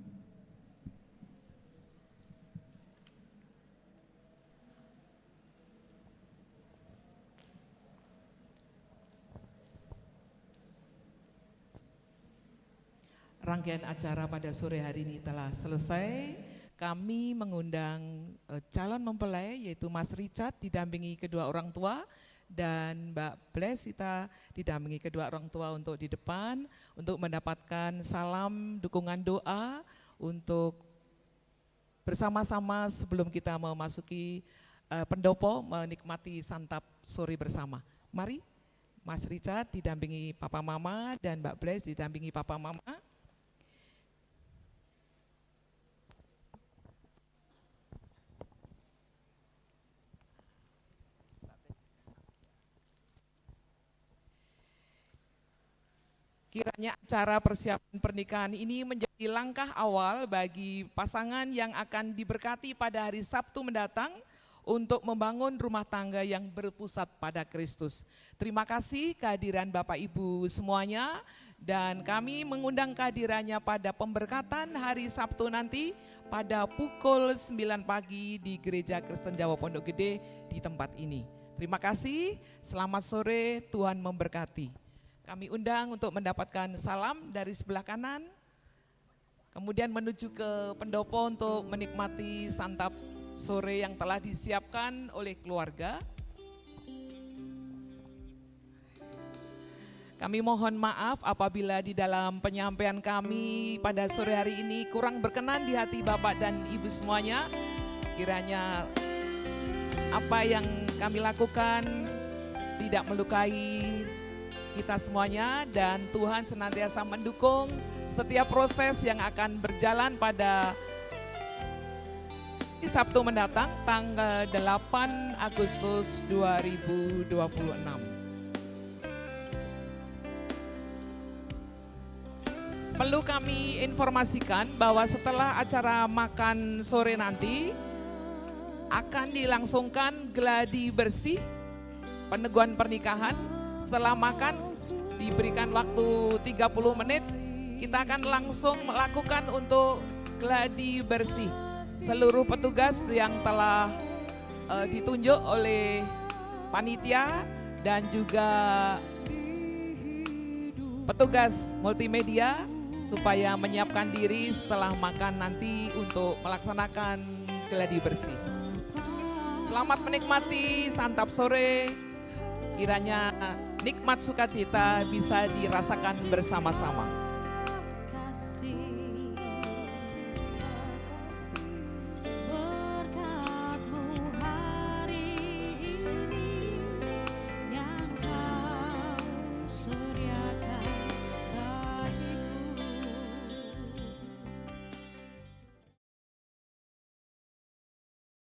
Rangkaian acara pada sore hari ini telah selesai. kami mengundang calon mempelai yaitu Mas Richard didampingi kedua orang tua dan Mbak Blesita didampingi kedua orang tua untuk di depan untuk mendapatkan salam dukungan doa untuk bersama-sama sebelum kita memasuki pendopo menikmati santap sore bersama. Mari Mas Richard didampingi Papa Mama dan Mbak Bles didampingi Papa Mama. Kiranya acara persiapan pernikahan ini menjadi langkah awal bagi pasangan yang akan diberkati pada hari Sabtu mendatang untuk membangun rumah tangga yang berpusat pada Kristus. Terima kasih kehadiran Bapak Ibu semuanya dan kami mengundang kehadirannya pada pemberkatan hari Sabtu nanti pada pukul 9 pagi di Gereja Kristen Jawa Pondok Gede di tempat ini. Terima kasih, selamat sore, Tuhan memberkati. Kami undang untuk mendapatkan salam dari sebelah kanan, kemudian menuju ke pendopo untuk menikmati santap sore yang telah disiapkan oleh keluarga. Kami mohon maaf apabila di dalam penyampaian kami pada sore hari ini kurang berkenan di hati Bapak dan Ibu semuanya. Kiranya apa yang kami lakukan tidak melukai kita semuanya dan Tuhan senantiasa mendukung setiap proses yang akan berjalan pada Sabtu mendatang tanggal 8 Agustus 2026. Perlu kami informasikan bahwa setelah acara makan sore nanti akan dilangsungkan gladi bersih peneguhan pernikahan. Setelah makan diberikan waktu 30 menit, kita akan langsung melakukan untuk gladi bersih. Seluruh petugas yang telah ditunjuk oleh panitia dan juga petugas multimedia supaya menyiapkan diri setelah makan nanti untuk melaksanakan gladi bersih. Selamat menikmati santap sore, kiranya nikmat sukacita bisa dirasakan bersama-sama. Berkat-Mu hari ini yang Kau sediakan.